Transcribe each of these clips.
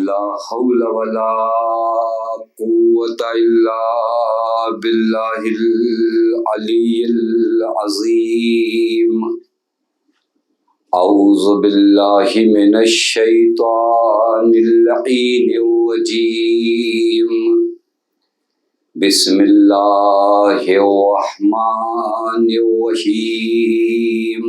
لا حول ولا قوة إلا بالله العلي العظيم. أعوذ بالله من الشيطان اللعين الرجيم. بسم الله الرحمن الرحيم.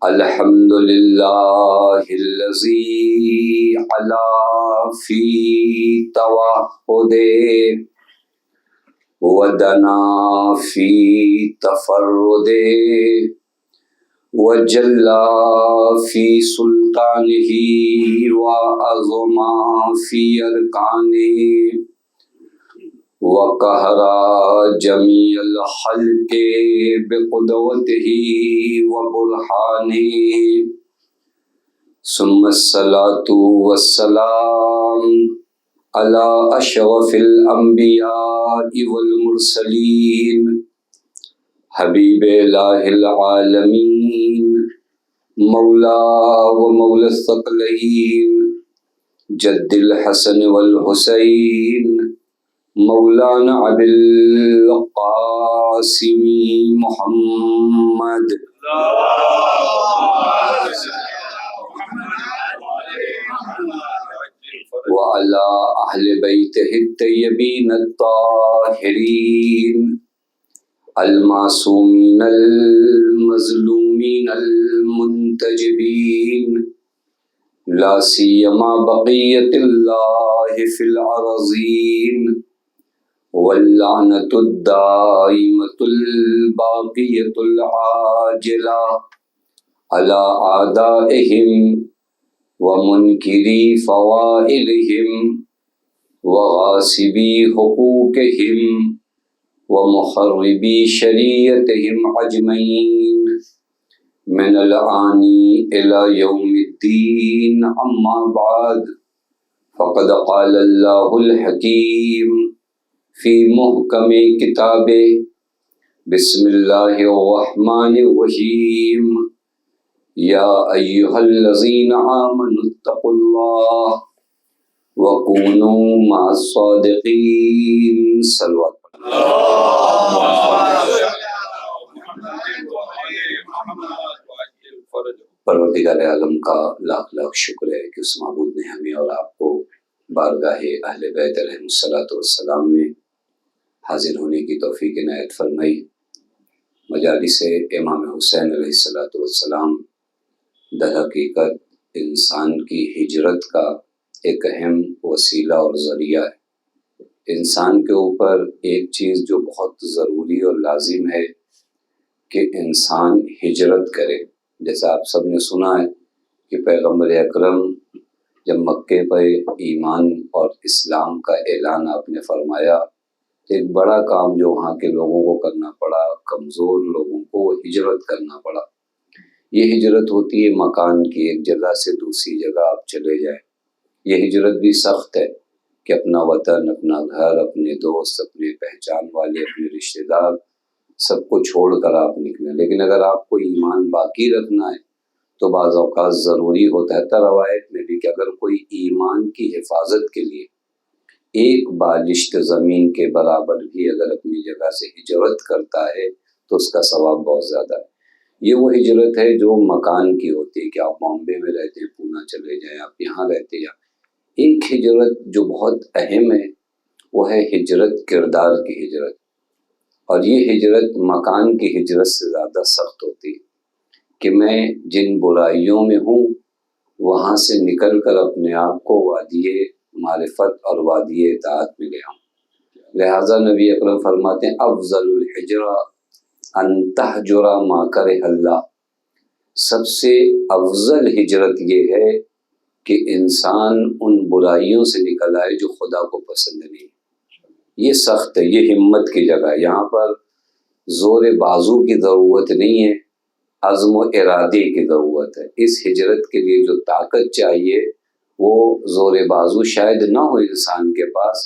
الحمد لله الذي علا في توحده ودنا في تفرده وجلا في سلطانه وعظم في أركانه وقهر جميع الخلق بقدرته وبرهانه. ثم الصلاة والسلام على أشرف الأنبياء والمرسلين حبيب إله العالمين مولا ومولى الثقلين جد الحسن والحسين مولانا ابی القاسم محمد وعلى اہل بیتہ الطیبین الطاہرین المعصومین المظلومین المنتجبین لا سیما بقیت اللہ فی الارضین واللعنة الدائمة الباقية العاجلة على أعدائهم ومنكري فوائلهم وغاصبي حقوقهم ومخربي شريعتهم أجمعين من الآن إلى يوم الدين. أما بعد فقد قال الله الحكيم فی محکم کتاب بسم اللہ الرحمن الرحیم. یا ایہا الذین آمنوا اتقوا اللہ وکونوا مع الصادقین. صلوات پروردگار عالم کا لاکھ لاکھ شکر ہے کہ اس معبود نے ہمیں اور آپ کو بارگاہ اہل بیت علیہم الصلوۃ والسلام میں حاضر ہونے کی توفیق عنایت فرمائی. مجالس امام حسین علیہ الصلوۃ والسلام در حقیقت انسان کی ہجرت کا ایک اہم وسیلہ اور ذریعہ ہے. انسان کے اوپر ایک چیز جو بہت ضروری اور لازم ہے کہ انسان ہجرت کرے. جیسا آپ سب نے سنا ہے کہ پیغمبر اکرم جب مکے پر ایمان اور اسلام کا اعلان آپ نے فرمایا تو ایک بڑا کام جو وہاں کے لوگوں کو کرنا پڑا، کمزور لوگوں کو ہجرت کرنا پڑا. یہ ہجرت ہوتی ہے مکان کی، ایک جگہ سے دوسری جگہ آپ چلے جائیں. یہ ہجرت بھی سخت ہے کہ اپنا وطن، اپنا گھر، اپنے دوست، اپنے پہچان والے، اپنے رشتہ دار سب کو چھوڑ کر آپ نکلیں. لیکن اگر آپ کو ایمان باقی رکھنا ہے تو بعض اوقات ضروری ہوتا ہے روایت میں بھی کہ اگر کوئی ایمان کی حفاظت کے لیے ایک بالشت زمین کے برابر بھی اگر اپنی جگہ سے ہجرت کرتا ہے تو اس کا ثواب بہت زیادہ ہے. یہ وہ ہجرت ہے جو مکان کی ہوتی ہے کہ آپ بامبے میں رہتے ہیں، پونا چلے جائیں، آپ یہاں رہتے ہیں. ایک ہجرت جو بہت اہم ہے وہ ہے ہجرت کردار کی ہجرت، اور یہ ہجرت مکان کی ہجرت سے زیادہ سخت ہوتی ہے کہ میں جن برائیوں میں ہوں وہاں سے نکل کر اپنے آپ کو وادی معرفت اور وادی اطاعت میں لے آؤں. لہٰذا نبی اکرم فرماتے ہیں افضل الحجرہ ان تہجر ما کرہ اللہ. سب سے افضل ہجرت یہ ہے کہ انسان ان برائیوں سے نکل آئے جو خدا کو پسند نہیں. یہ سخت ہے، یہ ہمت کی جگہ ہے. یہاں پر زور بازو کی ضرورت نہیں ہے، عزم و ارادے کی ضرورت ہے. اس ہجرت کے لیے جو طاقت چاہیے وہ زور بازو شاید نہ ہو انسان کے پاس،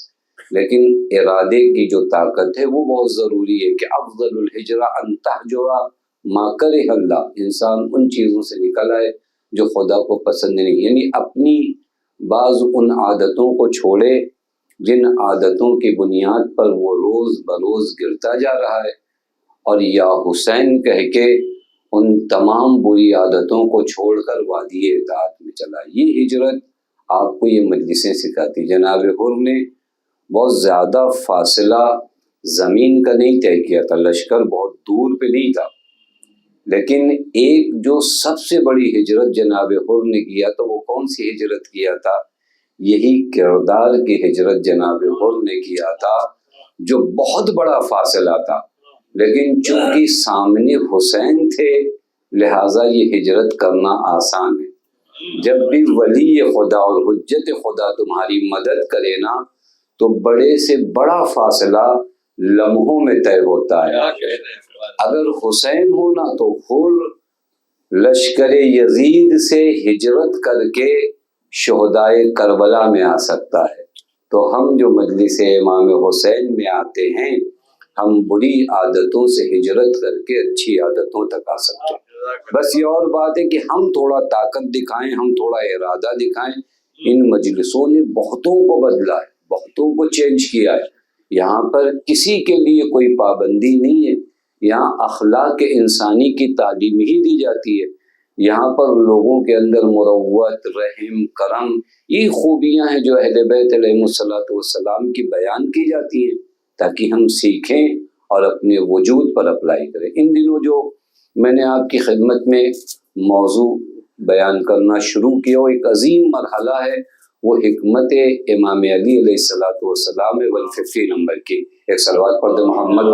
لیکن ارادے کی جو طاقت ہے وہ بہت ضروری ہے کہ افضل الحجرہ ان تہجر ما کرہ اللہ. انسان ان چیزوں سے نکل آئے جو خدا کو پسند نہیں، یعنی اپنی بعض ان عادتوں کو چھوڑے جن عادتوں کی بنیاد پر وہ روز بروز گرتا جا رہا ہے، اور یا حسین کہہ کے ان تمام بری عادتوں کو چھوڑ کر وادی اطاعت میں چلا۔ یہ ہجرت آپ کو یہ مجلسیں سکھاتی۔ جناب حر نے بہت زیادہ فاصلہ زمین کا نہیں طے کیا تھا، لشکر بہت دور پہ نہیں تھا، لیکن ایک جو سب سے بڑی ہجرت جناب حر نے کیا تو وہ کون سی ہجرت کیا تھا؟ یہی کردار کی ہجرت جناب حر نے کیا تھا، جو بہت بڑا فاصلہ تھا، لیکن چونکہ سامنے حسین تھے لہٰذا یہ ہجرت کرنا آسان ہے۔ جب بھی ولی خدا اور حجت خدا تمہاری مدد کرے نا تو بڑے سے بڑا فاصلہ لمحوں میں طے ہوتا ہے۔ اگر حسین ہونا تو حر لشکر یزید سے ہجرت کر کے شہدائے کربلا میں آ سکتا ہے، تو ہم جو مجلس امام حسین میں آتے ہیں ہم بری عادتوں سے ہجرت کر کے اچھی عادتوں تک آ سکتے ہیں۔ بس یہ اور بات ہے کہ ہم تھوڑا طاقت دکھائیں، ہم تھوڑا ارادہ دکھائیں۔ ان مجلسوں نے بہتوں کو بدلا ہے، بہتوں کو چینج کیا ہے۔ یہاں پر کسی کے لیے کوئی پابندی نہیں ہے، یہاں اخلاق انسانی کی تعلیم ہی دی جاتی ہے۔ یہاں پر لوگوں کے اندر مروت، رحم، کرم، یہ خوبیاں ہیں جو اہل بیت علیہ السلام کی بیان کی جاتی ہیں تاکہ ہم سیکھیں اور اپنے وجود پر اپلائی کریں۔ ان دنوں جو میں نے آپ کی خدمت میں موضوع بیان کرنا شروع کیا وہ ایک عظیم مرحلہ ہے، وہ حکمت امام علی علیہ السلام والففی نمبر کی۔ ایک صلوات پڑھ دیں محمد۔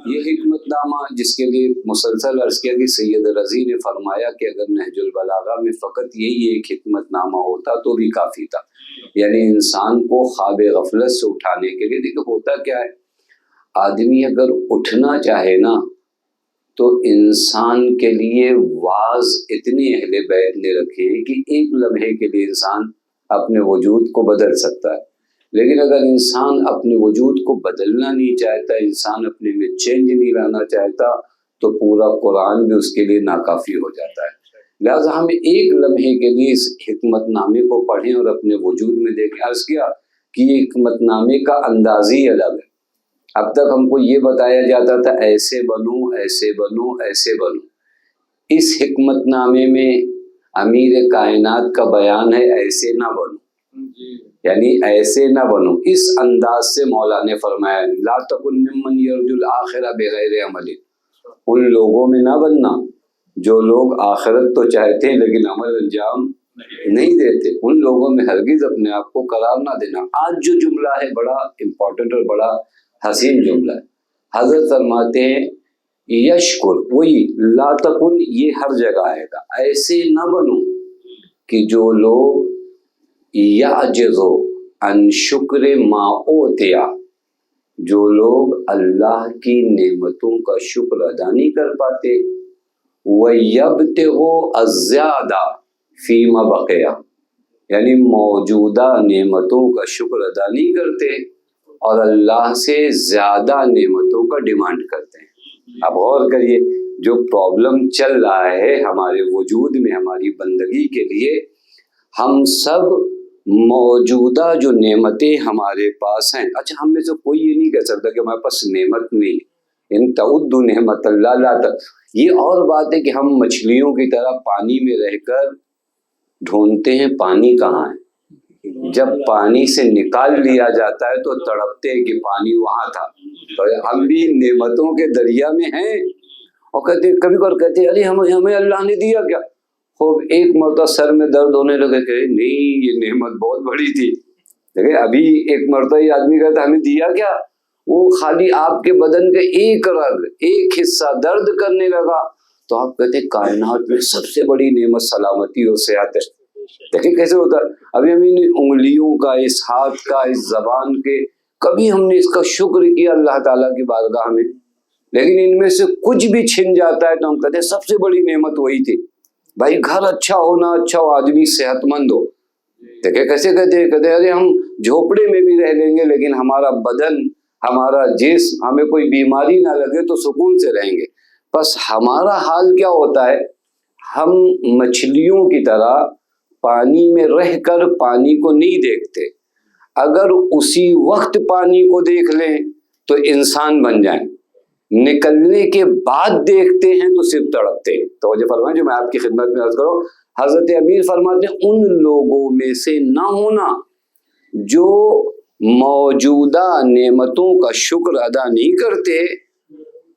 یہ حکمت نامہ جس کے لیے مسلسل عرض کیا کہ سید رضی نے فرمایا کہ اگر نہج البلاغہ میں فقط یہی ایک حکمت نامہ ہوتا تو بھی کافی تھا، یعنی انسان کو خواب غفلت سے اٹھانے کے لیے۔ دیکھو ہوتا کیا ہے، آدمی اگر اٹھنا چاہے نا تو انسان کے لیے واعظ اتنے اہل بیت نے رکھے ہیں کہ ایک لمحے کے لیے انسان اپنے وجود کو بدل سکتا ہے، لیکن اگر انسان اپنے وجود کو بدلنا نہیں چاہتا، انسان اپنے میں چینج نہیں لانا چاہتا تو پورا قرآن بھی اس کے لیے ناکافی ہو جاتا ہے۔ لہٰذا ہم ایک لمحے کے لیے اس حکمت نامے کو پڑھیں اور اپنے وجود میں دیکھیں۔ عرض کیا کہ یہ حکمت نامے کا انداز ہی الگ ہے۔ اب تک ہم کو یہ بتایا جاتا تھا ایسے بنو، ایسے بنو، ایسے بنو۔ اس حکمت نامے میں امیر کائنات کا بیان ہے ایسے نہ بنو، یعنی ایسے نہ بنو۔ اس انداز سے مولا نے فرمایا لا تکن ممن یرجو الآخرہ بغیر عمل، ان لوگوں میں نہ بننا جو لوگ آخرت تو چاہتے ہیں لیکن عمل انجام نہیں دیتے، ان لوگوں میں ہرگز اپنے آپ کو قرار نہ دینا۔ آج جو جملہ ہے بڑا امپورٹنٹ اور بڑا حسین جملہ ہے۔ حضرت فرماتے ہیں یشکر، وہی لا تکن یہ ہر جگہ آئے گا، ایسے نہ بنو کہ جو لوگ یعجزو عن شکر ما اوتیا، جو لوگ اللہ کی نعمتوں کا شکر ادا نہیں کر پاتے، وَيَبْتِغُوا الزِّيَادَةَ فِيمَا بَقِيَ، یعنی موجودہ نعمتوں کا شکر ادا نہیں کرتے اور اللہ سے زیادہ نعمتوں کا ڈیمانڈ کرتے ہیں۔ اب غور کریے، جو پرابلم چل رہا ہے ہمارے وجود میں ہماری بندگی کے لیے، ہم سب موجودہ جو نعمتیں ہمارے پاس ہیں، اچھا ہم میں سے کوئی یہ نہیں کہہ سکتا کہ ہمارے پاس نعمت نہیں، ان تعدوا نعمت اللہ لا تحصوها۔ یہ اور بات ہے کہ ہم مچھلیوں کی طرح پانی میں رہ کر ڈھونڈتے ہیں پانی کہاں ہے، جب پانی سے نکال لیا جاتا ہے تو تڑپتے ہیں کہ پانی وہاں تھا۔ تو ہم بھی نعمتوں کے دریا میں ہیں اور کہتے کبھی کبھی کہتے ہیں ارے ہمیں اللہ نے دیا کیا؟ خوب ایک مرتبہ سر میں درد ہونے لگے کہ نہیں یہ نعمت بہت بڑی تھی، دیکھیں ابھی ایک مرتبہ یہ آدمی کہتا ہمیں دیا کیا؟ وہ خالی آپ کے بدن کا ایک رگ، ایک حصہ درد کرنے لگا تو آپ کہتے ہیں کائنات میں سب سے بڑی نعمت سلامتی اور صحت ہے۔ دیکھیں کیسے ہوتا ہے، ابھی ہم ان انگلیوں کا، اس ہاتھ کا، اس زبان کے، کبھی ہم نے اس کا شکر کیا اللہ تعالیٰ کی بارگاہ میں، لیکن ان میں سے کچھ بھی چھن جاتا ہے تو ہم کہتے ہیں سب سے بڑی نعمت وہی تھی۔ بھائی گھر اچھا ہونا اچھا ہو، آدمی صحت مند ہو، دیکھیں کیسے کہتے ہیں ارے ہم جھوپڑے میں بھی رہ لیں گے لیکن ہمارا بدن، ہمارا جسم، ہمیں کوئی بیماری نہ لگے تو سکون سے رہیں گے۔ بس ہمارا حال کیا ہوتا ہے، ہم مچھلیوں کی طرح پانی میں رہ کر پانی کو نہیں دیکھتے، اگر اسی وقت پانی کو دیکھ لیں تو انسان بن جائیں، نکلنے کے بعد دیکھتے ہیں تو صرف تڑپتے ہیں۔ توجہ فرمائیں، جو میں آپ کی خدمت میں عرض کروں، حضرت امیر فرماتے ہیں ان لوگوں میں سے نہ ہونا جو موجودہ نعمتوں کا شکر ادا نہیں کرتے،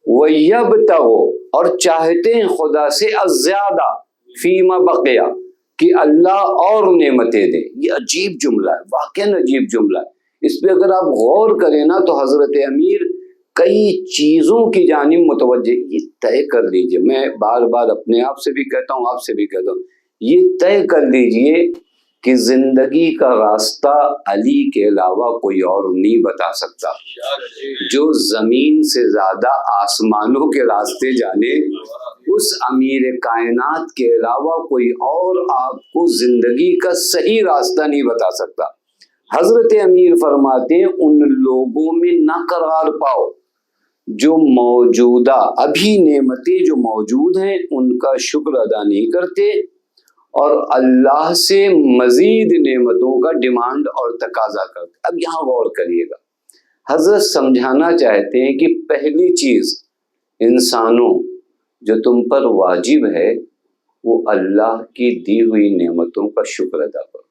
وَيَبْتَغُوا اور چاہتے ہیں خدا سے الزیادہ فیما بقیہ کہ اللہ اور نعمتیں دے۔ یہ عجیب جملہ ہے، واقعاً عجیب جملہ ہے۔ اس پہ اگر آپ غور کریں نا تو حضرت امیر کئی چیزوں کی جانب متوجہ، یہ طے کر لیجئے، میں بار بار اپنے آپ سے بھی کہتا ہوں، آپ سے بھی کہتا ہوں، یہ طے کر لیجئے کہ زندگی کا راستہ علی کے علاوہ کوئی اور نہیں بتا سکتا۔ جو زمین سے زیادہ آسمانوں کے راستے جانے، اس امیر کائنات کے علاوہ کوئی اور آپ کو زندگی کا صحیح راستہ نہیں بتا سکتا۔ حضرت امیر فرماتے ہیں ان لوگوں میں نہ قرار پاؤ جو موجودہ ابھی نعمتیں جو موجود ہیں ان کا شکر ادا نہیں کرتے اور اللہ سے مزید نعمتوں کا ڈیمانڈ اور تقاضا کرتے۔ اب یہاں غور کریے گا، حضرت سمجھانا چاہتے ہیں کہ پہلی چیز انسانوں جو تم پر واجب ہے وہ اللہ کی دی ہوئی نعمتوں کا شکر ادا کرو۔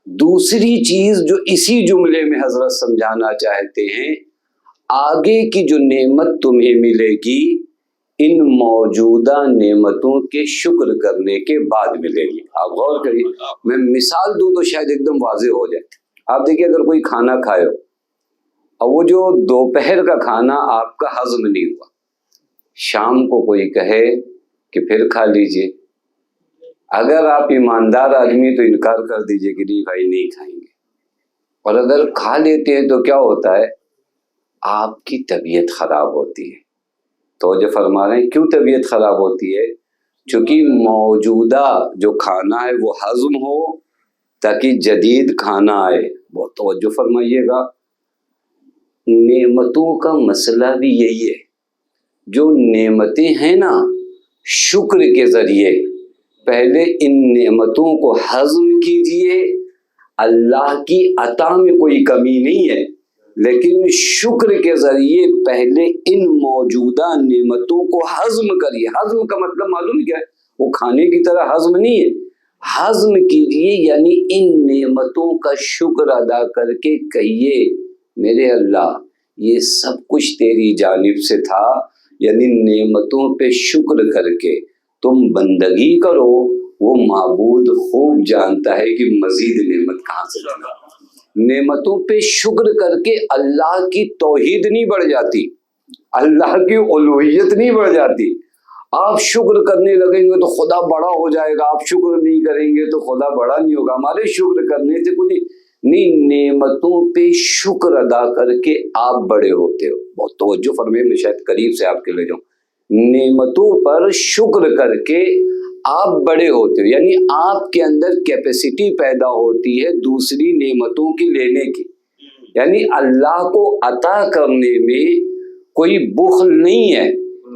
دوسری چیز جو اسی جملے میں حضرت سمجھانا چاہتے ہیں، آگے کی جو نعمت تمہیں ملے گی ان موجودہ نعمتوں کے شکر کرنے کے بعد ملے گی۔ آپ غور کریے، میں مثال دوں تو شاید ایک دم واضح ہو جائے۔ آپ دیکھیے، اگر کوئی کھانا کھائے ہو اور وہ جو دوپہر کا کھانا آپ کا ہضم نہیں ہوا، شام کو کوئی کہے کہ پھر کھا لیجئے، اگر آپ ایماندار آدمی تو انکار کر دیجئے کہ نہیں بھائی نہیں کھائیں گے، اور اگر کھا لیتے ہیں تو کیا ہوتا ہے؟ آپ کی طبیعت خراب ہوتی ہے۔ توجہ فرما رہے ہیں، کیوں طبیعت خراب ہوتی ہے؟ چونکہ موجودہ جو کھانا ہے وہ ہضم ہو تاکہ جدید کھانا آئے۔ بہت توجہ فرمائیے گا، نعمتوں کا مسئلہ بھی یہی ہے۔ جو نعمتیں ہیں نا، شکر کے ذریعے پہلے ان نعمتوں کو ہضم کیجئے۔ اللہ کی عطا میں کوئی کمی نہیں ہے، لیکن شکر کے ذریعے پہلے ان موجودہ نعمتوں کو ہضم کریے۔ ہضم کا مطلب معلوم کیا ہے؟ وہ کھانے کی طرح ہضم نہیں ہے، ہضم کیجئے یعنی ان نعمتوں کا شکر ادا کر کے کہیے میرے اللہ یہ سب کچھ تیری جانب سے تھا، یعنی نعمتوں پہ شکر کر کے تم بندگی کرو، وہ معبود خوب جانتا ہے کہ مزید نعمت کہاں سے لانا۔ نعمتوں پہ شکر کر کے اللہ کی توحید نہیں بڑھ جاتی، اللہ کی الوہیت نہیں بڑھ جاتی۔ آپ شکر کرنے لگیں گے تو خدا بڑا ہو جائے گا، آپ شکر نہیں کریں گے تو خدا بڑا نہیں ہوگا۔ ہمارے شکر کرنے سے کچھ نہیں، نعمتوں پہ شکر ادا کر کے آپ بڑے ہوتے ہو۔ بہت توجہ فرمائیں، میں شاید قریب سے آپ کے لے جاؤں۔ نعمتوں پر شکر کر کے آپ بڑے ہوتے ہو، یعنی آپ کے اندر کیپیسٹی پیدا ہوتی ہے دوسری نعمتوں کی لینے کی، یعنی اللہ کو عطا کرنے میں کوئی بخل نہیں ہے،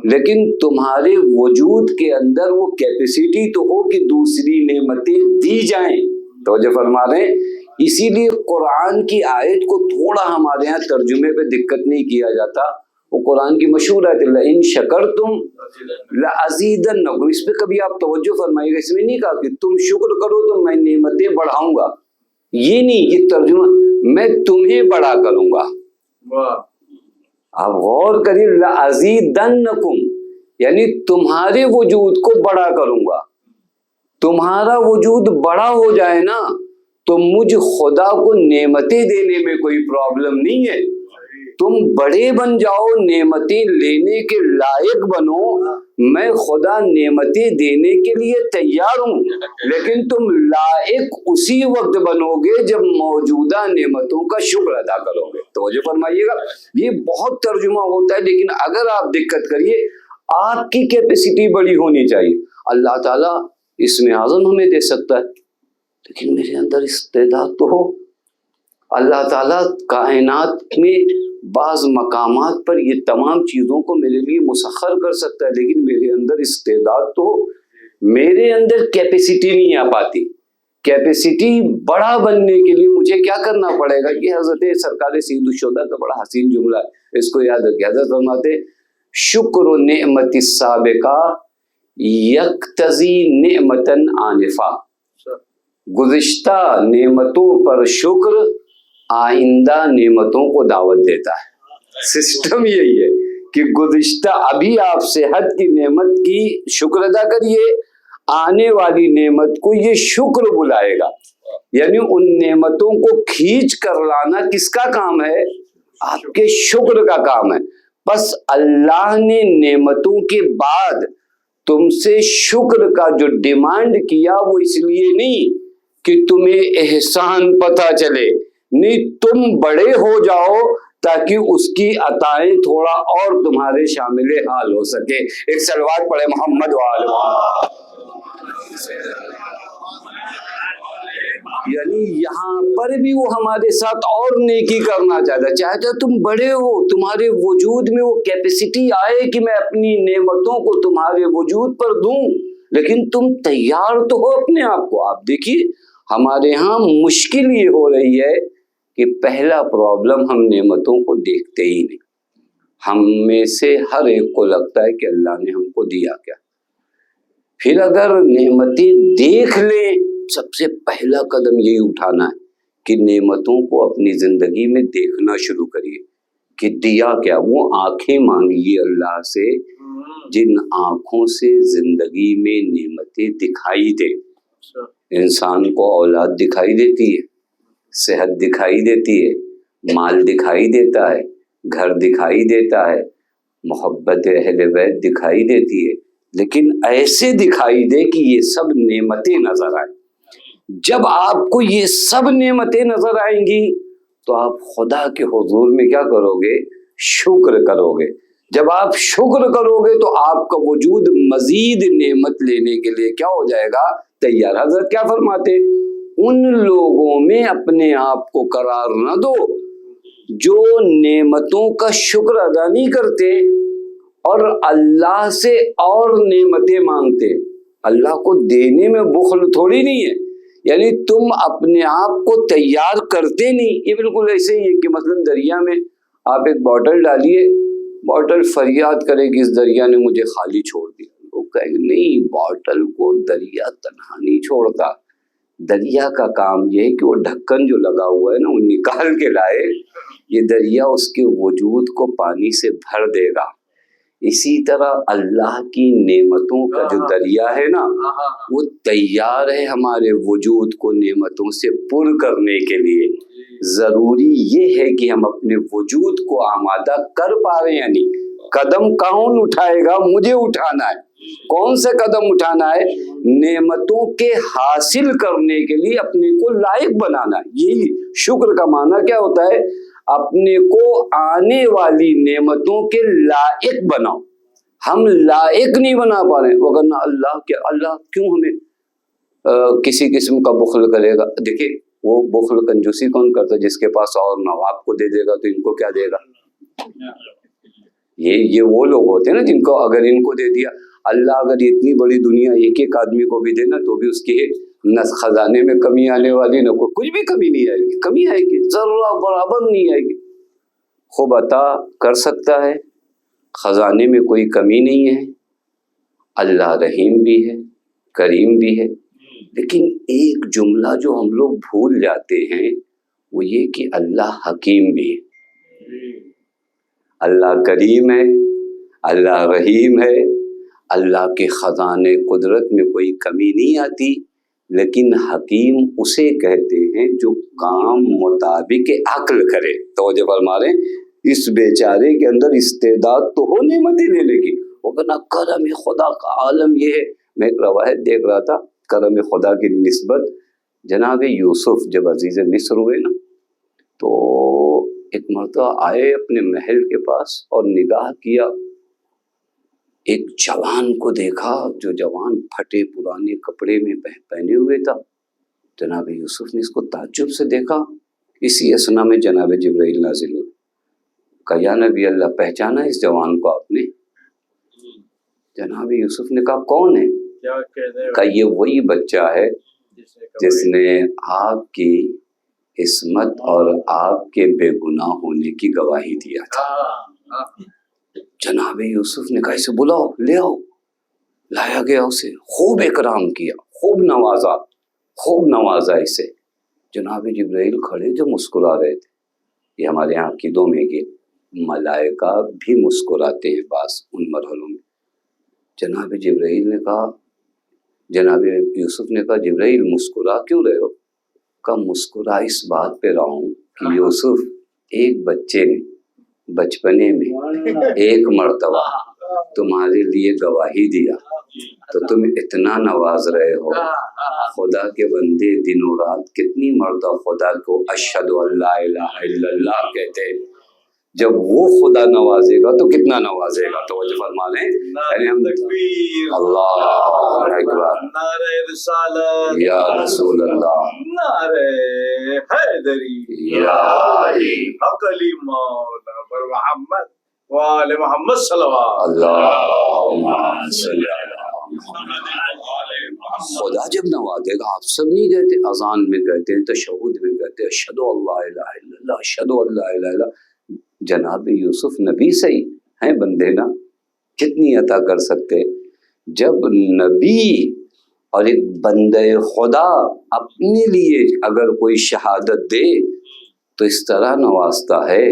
لیکن تمہارے وجود کے اندر وہ کیپیسٹی تو ہو کہ دوسری نعمتیں دی جائیں۔ توجہ فرما رہے ہیں، اسی لیے قرآن کی آیت کو تھوڑا ہمارے یہاں ترجمے پہ دقت نہیں کیا جاتا۔ وہ قرآن کی مشہور آیت ہے لَإِن شَكَرْتُمْ لَأَزِيدَنَّكُمْ، اس پہ کبھی آپ توجہ فرمائیے گا، اس میں نہیں کہا کہ تم شکر کرو تو میں نعمتیں بڑھاؤں گا، یہ نہیں، یہ ترجمہ میں تمہیں بڑا کروں گا۔ آپ غور کریے، لَأَزِيدَنَّكُمْ یعنی تمہارے وجود کو بڑا کروں گا۔ تمہارا وجود بڑا ہو جائے نا تو مجھ خدا کو نعمتیں دینے میں کوئی پرابلم نہیں ہے۔ تم بڑے بن جاؤ، نعمتیں لینے کے لائق بنو، میں خدا نعمتیں دینے کے لیے تیار ہوں، لیکن تم لائق اسی وقت بنو گے جب موجودہ نعمتوں کا شکر ادا کرو گے۔ توجہ فرمائیے گا، یہ بہت ترجمہ ہوتا ہے، لیکن اگر آپ دقت کریے، آپ کی کیپیسٹی بڑی ہونی چاہیے۔ اللہ تعالیٰ اسم اعظم ہمیں دے سکتا ہے، لیکن میرے اندر استعداد تو ہو۔ اللہ تعالیٰ کائنات میں بعض مقامات پر یہ تمام چیزوں کو میرے لیے مسخر کر سکتا ہے، لیکن میرے اندر استعداد تو ہو۔ میرے اندر کیپیسٹی نہیں آ پاتی. کیپیسٹی بڑا بننے کے لیے مجھے کیا کرنا پڑے گا؟ یہ حضرت سرکار سید الشہداء کا بڑا حسین جملہ ہے، اس کو یاد رکھیے. حضرت فرماتے شکر نعمت السابقہ یقتضی نعمتن آنفا. گزشتہ نعمتوں پر شکر آئندہ نعمتوں کو دعوت دیتا ہے. سسٹم یہی ہے کہ گزشتہ ابھی آپ صحت کی نعمت کی شکر ادا کریے، آنے والی نعمت کو یہ شکر بلائے گا. یعنی ان نعمتوں کو کھینچ کر لانا کس کا کام ہے؟ آپ کے شکر کا کام ہے. بس اللہ نے نعمتوں کے بعد تم سے شکر کا جو ڈیمانڈ کیا وہ اس لیے نہیں کہ تمہیں احسان پتہ چلے، نہیں، تم بڑے ہو جاؤ تاکہ اس کی عطائیں تھوڑا اور تمہارے شامل حال ہو سکے. ایک صلوات پڑھے محمد وآل محمد. یعنی یہاں پر بھی وہ ہمارے ساتھ اور نیکی کرنا چاہتا ہے. تم بڑے ہو، تمہارے وجود میں وہ کیپیسٹی آئے کہ میں اپنی نعمتوں کو تمہارے وجود پر دوں، لیکن تم تیار تو ہو اپنے آپ کو. آپ دیکھیے ہمارے ہاں مشکل یہ ہو رہی ہے کہ پہلا پرابلم ہم نعمتوں کو دیکھتے ہی نہیں. ہم میں سے ہر ایک کو لگتا ہے کہ اللہ نے ہم کو دیا کیا. پھر اگر نعمتیں دیکھ لیں، سب سے پہلا قدم یہی اٹھانا ہے کہ نعمتوں کو اپنی زندگی میں دیکھنا شروع کریے کہ دیا کیا. وہ آنکھیں مانگیے اللہ سے جن آنکھوں سے زندگی میں نعمتیں دکھائی دیں. انسان کو اولاد دکھائی دیتی ہے، صحت دکھائی دیتی ہے، مال دکھائی دیتا ہے، گھر دکھائی دیتا ہے، محبت اہل بیت دکھائی دیتی ہے، لیکن ایسے دکھائی دے کہ یہ سب نعمتیں نظر آئیں. جب آپ کو یہ سب نعمتیں نظر آئیں گی تو آپ خدا کے حضور میں کیا کرو گے؟ شکر کرو گے. جب آپ شکر کرو گے تو آپ کا وجود مزید نعمت لینے کے لیے کیا ہو جائے گا؟ تیار. حضرت کیا فرماتے؟ ان لوگوں میں اپنے آپ کو قرار نہ دو جو نعمتوں کا شکر ادا نہیں کرتے اور اللہ سے اور نعمتیں مانگتے. اللہ کو دینے میں بخل تھوڑی نہیں ہے، یعنی تم اپنے آپ کو تیار کرتے نہیں. یہ بالکل ایسے ہی ہے کہ مثلا دریا میں آپ ایک بوٹل ڈالیے، بوٹل فریاد کرے کہ اس دریا نے مجھے خالی چھوڑ دیا. لوگ کہیں گے نہیں، بوٹل کو دریا تنہا نہیں چھوڑتا. دریا کا کام یہ ہے کہ وہ ڈھکن جو لگا ہوا ہے نا وہ نکال کے لائے. یہ دریا اس کے وجود کو پانی سے بھر دے گا. اسی طرح اللہ کی نعمتوں کا جو دریا ہے نا وہ تیار ہے ہمارے وجود کو نعمتوں سے پر کرنے کے لیے. ضروری یہ ہے کہ ہم اپنے وجود کو آمادہ کر پا رہے ہیں. یعنی قدم کون اٹھائے گا؟ مجھے اٹھانا ہے. کون سے قدم اٹھانا ہے؟ نعمتوں کے حاصل کرنے کے لیے اپنے کو لائق بنانا ہے. یہی شکر کا معنی کیا ہوتا ہے؟ اپنے کو آنے والی نعمتوں کے لائق بناؤ. ہم لائق نہیں بنا پا رہے ہیں، وگرنہ اللہ کیوں ہمیں کسی قسم کا بخل کرے گا؟ دیکھیں وہ بخل کنجوسی کون کرتا ہے؟ جس کے پاس اور نہ ہو. آپ کو دے دے گا تو ان کو کیا دے گا؟ یہ وہ لوگ ہوتے ہیں نا جن کو اگر ان کو دے دیا. اللہ اگر اتنی بڑی دنیا ایک ایک آدمی کو بھی دینا تو بھی اس کے خزانے میں کمی آنے والی نہ کچھ بھی کمی نہیں آئے گی. کمی آئے گی ذرہ برابر نہیں آئے گی. خوب عطا کر سکتا ہے، خزانے میں کوئی کمی نہیں ہے. اللہ رحیم بھی ہے، کریم بھی ہے. لیکن ایک جملہ جو ہم لوگ بھول جاتے ہیں وہ یہ کہ اللہ حکیم بھی ہے. اللہ کریم ہے، اللہ رحیم ہے. اللہ کے خزانے قدرت میں کوئی کمی نہیں آتی. لیکن حکیم اسے کہتے ہیں جو کام مطابق عقل کرے. توجہ فرما رہے ہیں، اس بیچارے کے اندر استعداد تو ہو نعمتیں لینے کی، وگرنہ کرم خدا کا عالم یہ ہے. میں ایک روایت دیکھ رہا تھا کرم خدا کی نسبت جناب یوسف جب عزیز مصر ہوئے نا تو ایک مرتبہ آئے اپنے محل کے پاس اور نگاہ کیا، ایک جوان کو دیکھا. جو جوان پھٹے پرانے کپڑے میں پہنے ہوئے تھا. جناب یوسف نے اس کو تعجب سے دیکھا. اسی اثنا میں جناب جبرائیل نازل ہوئے. کہا یا نبی اللہ پہچانا اس جوان کو آپ نے؟ جناب یوسف نے کہا کون ہے؟ کہ یہ وہی بچہ ہے جس نے آپ کی عصمت اور آپ کے بے گناہ ہونے کی گواہی دیا تھا۔ جناب یوسف نے کہا اسے بلاؤ، لے آؤ۔ لایا گیا، اسے خوب اکرام کیا، خوب نوازا اسے۔ جناب جبرائیل کھڑے جو مسکرا رہے تھے۔ یہ ہمارے یہاں عقیدوں میں کہ ملائکہ بھی مسکراتے ہیں بعض ان مرحلوں میں۔ جناب جبرائیل نے کہا، جناب یوسف نے کہا جبرائیل مسکرا کیوں رہے ہو؟ کہا مسکرا اس بات پہ رہا ہوں کہ یوسف ایک بچے نے بچپنے میں ایک مرتبہ تمہارے لیے گواہی دیا تو تم اتنا نواز رہے ہو۔ خدا کے بندے دن و رات کتنی مرتبہ خدا کو اشہد ان لا الہ الا اللہ کہتے ہیں، جب وہ خدا نوازے گا تو کتنا نوازے گا۔ توجہ فرما لیں، یعنی ہم اللہ اکبر، نعرہ رسالت یا رسول اللہ، نعرہ حیدری، یا علی، حق علی مولا پر محمد وآل محمد صلوات اللہم صلی علی خدا جب نوازے گا۔ آپ سب نہیں کہتے، اذان میں کہتے ہیں، تشہد میں کہتے ہیں اشہد ان لا الہ الا اللہ، اشہد ان لا الہ الا اللہ۔ جناب یوسف نبی صحیح ہیں بندے نا، کتنی عطا کر سکتے۔ جب نبی اور ایک بندے خدا اپنے لیے اگر کوئی شہادت دے تو اس طرح نوازتا ہے،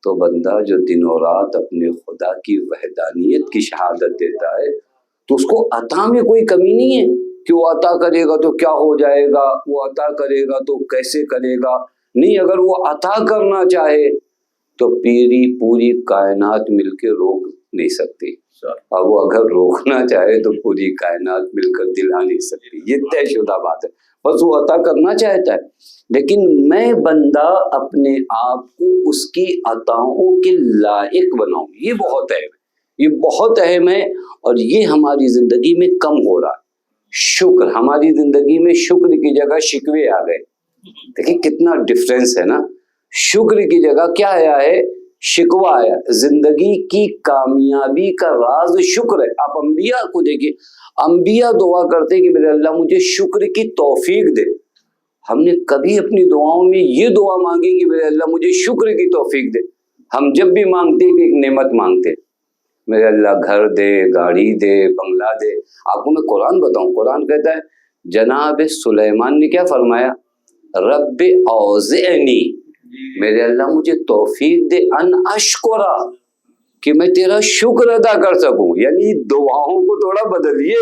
تو بندہ جو دن و رات اپنے خدا کی وحدانیت کی شہادت دیتا ہے تو اس کو عطا میں کوئی کمی نہیں ہے کہ وہ عطا کرے گا تو کیا ہو جائے گا، وہ عطا کرے گا تو کیسے کرے گا۔ نہیں، اگر وہ عطا کرنا چاہے تو پوری کائنات مل کے روک نہیں سکتی، اور وہ اگر روکنا چاہے تو پوری کائنات مل کر دلا نہیں سکتی۔ یہ طے شدہ بات ہے، بس وہ عطا کرنا چاہتا ہے، لیکن میں بندہ اپنے آپ کو اس کی عطاؤں کے لائق بناؤں، یہ بہت اہم ہے، یہ بہت اہم ہے، اور یہ ہماری زندگی میں کم ہو رہا ہے۔ شکر، ہماری زندگی میں شکر کی جگہ شکوے آ گئے۔ دیکھیں کتنا ڈفرینس ہے نا، شکر کی جگہ کیا آیا ہے؟ شکوہ آیا۔ زندگی کی کامیابی کا راز شکر ہے۔ آپ انبیاء کو دیکھیں، انبیاء دعا کرتے کہ میرے اللہ مجھے شکر کی توفیق دے۔ ہم نے کبھی اپنی دعاؤں میں یہ دعا مانگی کہ میرے اللہ مجھے شکر کی توفیق دے؟ ہم جب بھی مانگتے کہ ایک نعمت مانگتے، میرے اللہ گھر دے، گاڑی دے، بنگلہ دے۔ آپ کو میں قرآن بتاؤں، قرآن کہتا ہے جناب سلیمان نے کیا فرمایا؟ رب اوزعنی، میرے اللہ مجھے توفیق دے ان اشکرا، کہ میں تیرا شکر ادا کر سکوں۔ یعنی دعاؤں کو تھوڑا بدلیے،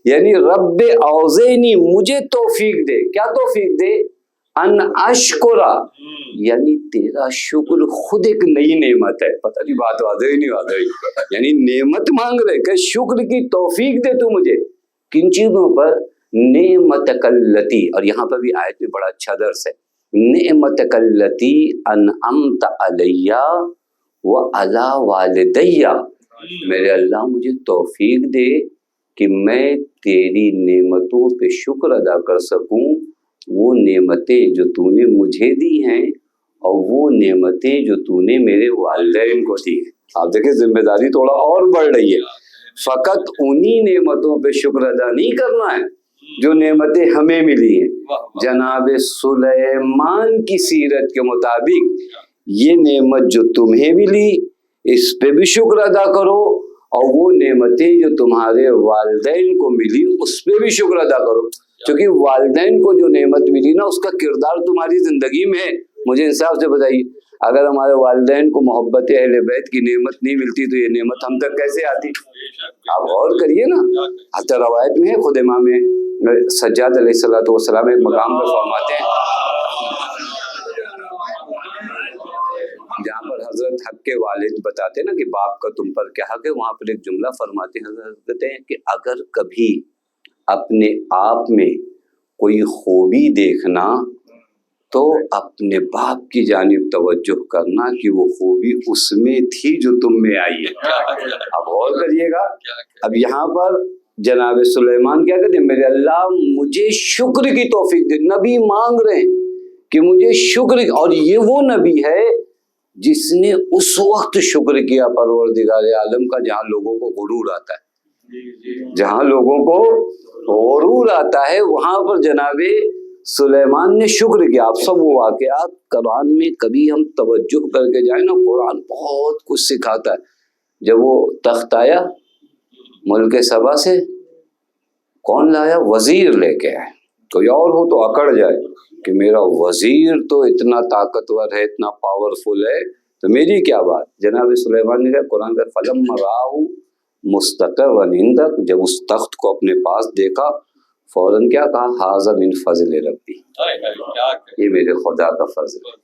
یعنی رب اوزعنی مجھے توفیق دے، کیا توفیق دے؟ ان اشکرا، یعنی تیرا شکر خود ایک نئی نعمت ہے۔ پتہ نہیں بات واضح نہیں واضح، یعنی نعمت مانگ رہے کہ شکر کی توفیق دے تو مجھے کن چیزوں پر؟ نعمتک التی، اور یہاں پر بھی آیت میں بڑا اچھا درس ہے، نعمتک التی انعمت علی وعلی والدی، میرے اللہ مجھے توفیق دے کہ میں تیری نعمتوں پہ شکر ادا کر سکوں، وہ نعمتیں جو تو نے مجھے دی ہیں اور وہ نعمتیں جو تو نے میرے والدین کو دی ہیں۔ آپ دیکھیں ذمہ داری تھوڑا اور بڑھ رہی ہے، فقط انہی نعمتوں پہ شکر ادا نہیں کرنا ہے جو نعمتیں ہمیں ملی ہیں۔ جناب سلیمان کی سیرت کے مطابق یہ نعمت جو تمہیں ملی اس پہ بھی شکر ادا کرو، اور وہ نعمتیں جو تمہارے والدین کو ملی اس پہ بھی شکر ادا کرو، کیونکہ والدین کو جو نعمت ملی نا اس کا کردار تمہاری زندگی میں ہے۔ مجھے انصاف سے بتائیے، اگر ہمارے والدین کو محبت اہل بیت کی نعمت نہیں ملتی تو یہ نعمت ہم تک کیسے آتی؟ آپ غور کریے نا، حتی روایت میں ہے، خود امام سجاد علیہ السلام ایک مقام پر فرماتے ہیں جہاں پر حضرت حق کے والد بتاتے ہیں نا کہ باپ کا تم پر کیا حق ہے، وہاں پر ایک جملہ فرماتے ہیں حضرت، کہتے ہیں کہ اگر کبھی اپنے آپ میں کوئی خوبی دیکھنا تو اپنے باپ کی جانب توجہ کرنا کہ وہ خوبی اس میں تھی جو تم میں آئی ہے۔ اب غور کریے گا، اب یہاں پر جناب سلیمان کیا کہتے ہیں؟ میرے اللہ مجھے شکر کی توفیق دے۔ نبی مانگ رہے ہیں کہ مجھے شکر، اور یہ وہ نبی ہے جس نے اس وقت شکر کیا پروردگار عالم کا جہاں لوگوں کو غرور آتا ہے۔ جہاں لوگوں کو غرور آتا ہے وہاں پر جناب سلیمان نے شکر کیا. آپ سب وہ واقعات قرآن میں کبھی ہم توجہ کر کے جائیں نا، قرآن بہت کچھ سکھاتا ہے. جب وہ تخت آیا ملک سبا سے، کون لایا؟ وزیر لے کے آئے. کوئی اور ہو تو اکڑ جائے کہ میرا وزیر تو اتنا طاقتور ہے، اتنا پاورفل ہے، تو میری کیا بات. جناب سلیمان نے کہا، قرآن کا فلم راہ مستقر ونندک، جب اس تخت کو اپنے پاس دیکھا فوراً کیا کہا؟ ھذا من فضل ربی، یہ میرے خدا کا فضل ہے.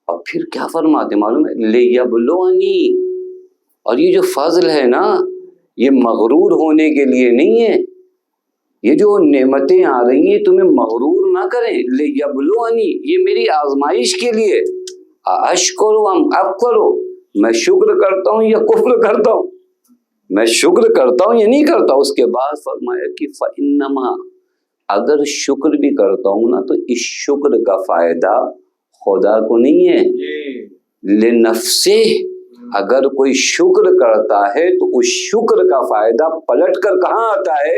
اور پھر کیا فرماتے معلوم ہے؟ لیبلونی. اور یہ جو فضل ہے نا، یہ مغرور ہونے کے لیے نہیں ہے. یہ جو نعمتیں آ رہی ہیں تمہیں مغرور نہ کریں. لیبلونی، یہ میری آزمائش کے لیے. اشکر ام اکفر، میں شکر کرتا ہوں یا کفر کرتا ہوں؟ میں شکر کرتا ہوں یا نہیں کرتا. اس کے بعد فرمایا کہ فَإِنَّمَا، اگر شکر بھی کرتا ہوں نا تو اس شکر کا فائدہ خدا کو نہیں ہے، لِنَفْسِهِ. اگر کوئی شکر کرتا ہے تو اس شکر کا فائدہ پلٹ کر کہاں آتا ہے؟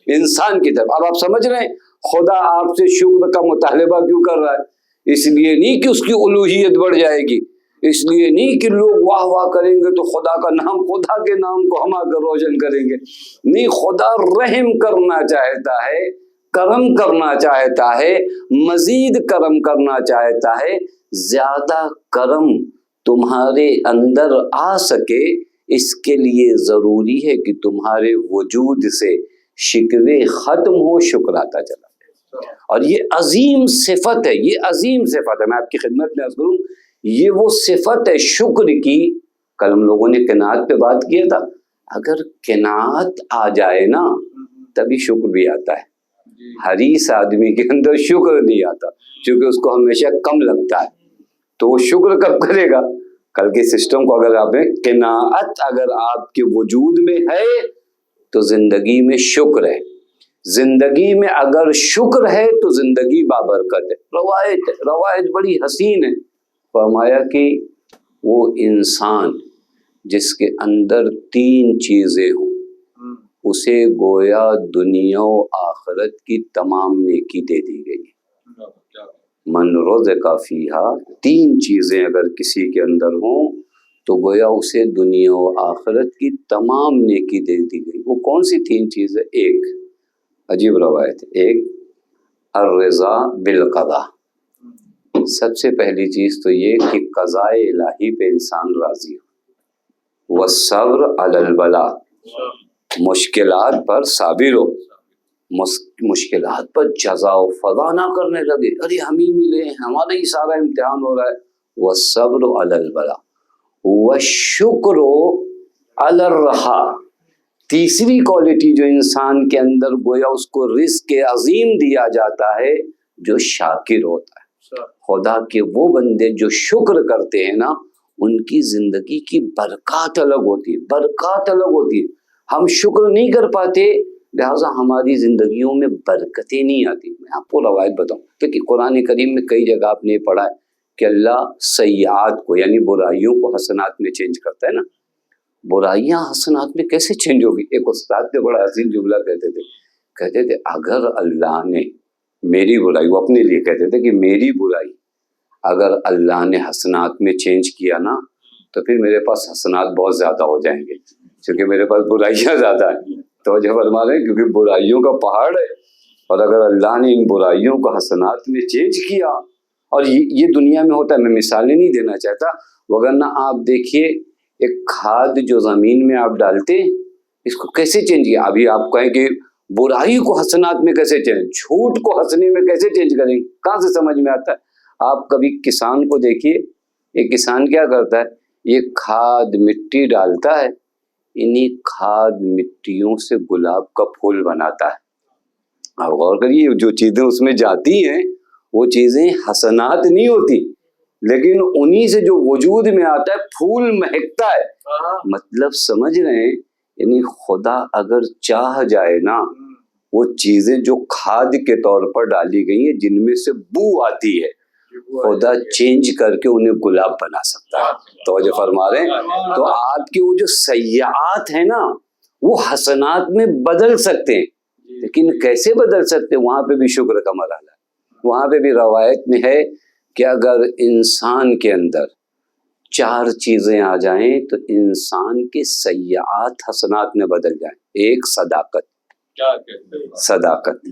انسان کی طرف. اب آپ سمجھ رہے ہیں خدا آپ سے شکر کا مطالبہ کیوں کر رہا ہے؟ اس لیے نہیں کہ اس کی الوہیت بڑھ جائے گی، اس لیے نہیں کہ لوگ واہ واہ کریں گے تو خدا کا نام، خدا کے نام کو ہم آ کر روشن کریں گے. نہیں، خدا رحم کرنا چاہتا ہے، کرم کرنا چاہتا ہے، مزید کرم کرنا چاہتا ہے. زیادہ کرم تمہارے اندر آ سکے اس کے لیے ضروری ہے کہ تمہارے وجود سے شکوے ختم ہو، شکر آتا چلا جائے. اور یہ عظیم صفت ہے، یہ عظیم صفت ہے. میں آپ کی خدمت میں عرض کروں، یہ وہ صفت ہے شکر کی. کل ہم لوگوں نے قناعت پہ بات کیا تھا. اگر قناعت آ جائے نا تبھی شکر بھی آتا ہے. حریص آدمی کے اندر شکر نہیں آتا کیونکہ اس کو ہمیشہ کم لگتا ہے، تو وہ شکر کب کرے گا؟ کل کے سسٹم کو اگر آپ قناعت اگر آپ کے وجود میں ہے تو زندگی میں شکر ہے. زندگی میں اگر شکر ہے تو زندگی بابرکت ہے. روایت بڑی حسین ہے. فرمایا کہ وہ انسان جس کے اندر 3 چیزیں ہوں اسے گویا دنیا و آخرت کی تمام نیکی دے دی گئی. من رزق فیہا، 3 چیزیں اگر کسی کے اندر ہوں تو گویا اسے دنیا و آخرت کی تمام نیکی دے دی گئی. وہ کون سی 3 چیزیں؟ ایک عجیب روایت، ایک الرضا بالقضاء. سب سے پہلی چیز تو یہ کہ قضاء الہی پہ انسان راضی ہو. والصبر علی البلاء، مشکلات پر صابر ہو، مشکلات پر جزا و فضا نہ کرنے لگے، ارے ہم ہی ملے، ہمارا ہی سارا امتحان ہو رہا ہے. والصبر علی البلاء والشکر علی الرخاء. تیسری کوالٹی جو انسان کے اندر گویا اس کو رزق عظیم دیا جاتا ہے، جو شاکر ہوتا ہے. خدا کے وہ بندے جو شکر کرتے ہیں نا ان کی زندگی کی برکات الگ ہوتی ہے، برکات الگ ہوتی ہے. ہم شکر نہیں کر پاتے لہٰذا ہماری زندگیوں میں برکتیں نہیں آتی. میں آپ کو روایت بتاؤں کہ قرآن کریم میں کئی جگہ آپ نے پڑھا ہے کہ اللہ سیئات کو یعنی برائیوں کو حسنات میں چینج کرتا ہے نا. برائیاں حسنات میں کیسے چینج ہوگی؟ ایک استاد نے بڑا حسین جملہ کہتے تھے اگر اللہ نے میری برائی، وہ اپنے لیے کہتے تھے کہ میری برائی اگر اللہ نے حسنات میں چینج کیا نا تو پھر میرے پاس حسنات بہت زیادہ ہو جائیں گے کیونکہ میرے پاس برائیاں زیادہ ہیں. تو جو فرما رہے ہیں کیونکہ برائیوں کا پہاڑ ہے، اور اگر اللہ نے ان برائیوں کو حسنات میں چینج کیا، اور یہ دنیا میں ہوتا ہے. میں مثالیں نہیں دینا چاہتا، وگرنہ آپ دیکھیے ایک کھاد جو زمین میں آپ ڈالتے ہیں اس کو کیسے چینج کیا. ابھی آپ کہیں کہ برائی کو حسنات میں کیسے چینج، جھوٹ کو ہنسنے میں کیسے چینج کریں، کہاں سے سمجھ میں آتا ہے؟ آپ کبھی کسان کو دیکھیے، ایک کسان کیا کرتا ہے، یہ کھاد مٹی ڈالتا ہے، انہی کھاد مٹیوں سے گلاب کا پھول بناتا ہے. آپ غور کریے جو چیزیں اس میں جاتی ہیں وہ چیزیں حسنات نہیں ہوتی، لیکن انہی سے جو وجود میں آتا ہے پھول مہکتا ہے. مطلب سمجھ رہے ہیں؟ یعنی خدا اگر چاہ جائے نا وہ چیزیں جو کھاد کے طور پر ڈالی گئی ہیں جن میں سے بو آتی ہے خدا چینج کر کے انہیں گلاب بنا سکتا ہے. توجہ فرما رہے ہیں؟ تو آپ کی وہ جو سیئات ہیں نا وہ حسنات میں بدل سکتے ہیں، لیکن کیسے بدل سکتے ہیں؟ وہاں پہ بھی شکر کا مرحلہ ہے۔ وہاں پہ بھی روایت میں ہے کہ اگر انسان کے اندر 4 چیزیں آ جائیں تو انسان کے سیئات حسنات میں بدل جائیں۔ ایک صداقت، صداقت،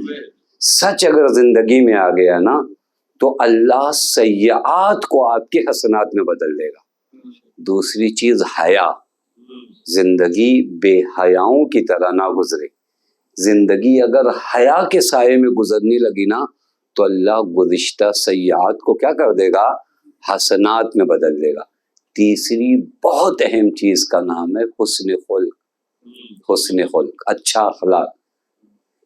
سچ اگر زندگی میں آ گیا نا تو اللہ سیئات کو آپ کے حسنات میں بدل دے گا۔ دوسری چیز حیا، زندگی بے حیاؤں کی طرح نہ گزرے۔ زندگی اگر حیا کے سائے میں گزرنے لگی نا تو اللہ گزشتہ سیئات کو کیا کر دے گا؟ حسنات میں بدل دے گا۔ تیسری بہت اہم چیز کا نام ہے حسن خلق۔ حسن خلق، اچھا اخلاق،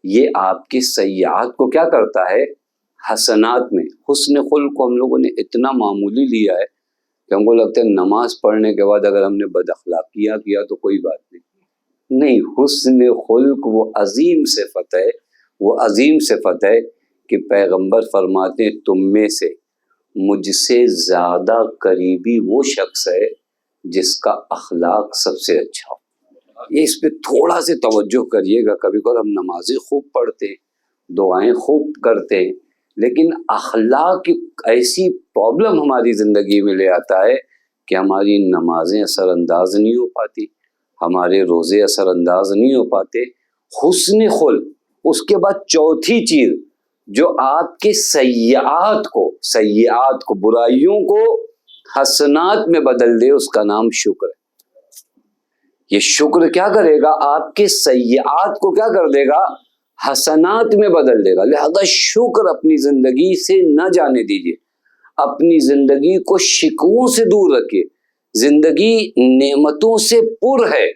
یہ آپ کے سیئات کو کیا کرتا ہے؟ حسنات میں۔ حسن خلق کو ہم لوگوں نے اتنا معمولی لیا ہے کہ ہم کو لگتا ہے نماز پڑھنے کے بعد اگر ہم نے بد اخلاقیاں کیا تو کوئی بات نہیں۔ حسن خلق وہ عظیم صفت ہے، وہ عظیم صفت ہے کہ پیغمبر فرماتے ہیں تم میں سے مجھ سے زیادہ قریبی وہ شخص ہے جس کا اخلاق سب سے اچھا ہو۔ یہ اس پہ تھوڑا سے توجہ کریے گا۔ کبھی کبھار ہم نمازیں خوب پڑھتے ہیں، دعائیں خوب کرتے ہیں، لیکن اخلاق ایسی پرابلم ہماری زندگی میں لے آتا ہے کہ ہماری نمازیں اثر انداز نہیں ہو پاتی، ہمارے روزے اثر انداز نہیں ہو پاتے۔ حسن خلق، اس کے بعد چوتھی چیز جو آپ کے سیئات کو برائیوں کو حسنات میں بدل دے، اس کا نام شکر ہے۔ یہ شکر کیا کرے گا؟ آپ کے سیئات کو کیا کر دے گا؟ حسنات میں بدل دے گا۔ لہذا شکر اپنی زندگی سے نہ جانے دیجیے، اپنی زندگی کو شکووں سے دور رکھیے۔ زندگی نعمتوں سے پر ہے۔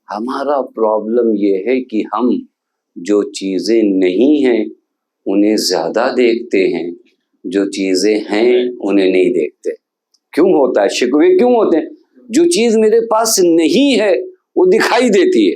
ہمارا پرابلم یہ ہے کہ ہم جو چیزیں نہیں ہیں انہیں زیادہ دیکھتے ہیں، جو چیزیں ہیں انہیں نہیں دیکھتے۔ کیوں ہوتا ہے؟ شکوے کیوں ہوتے ہیں؟ جو چیز میرے پاس نہیں ہے وہ دکھائی دیتی ہے،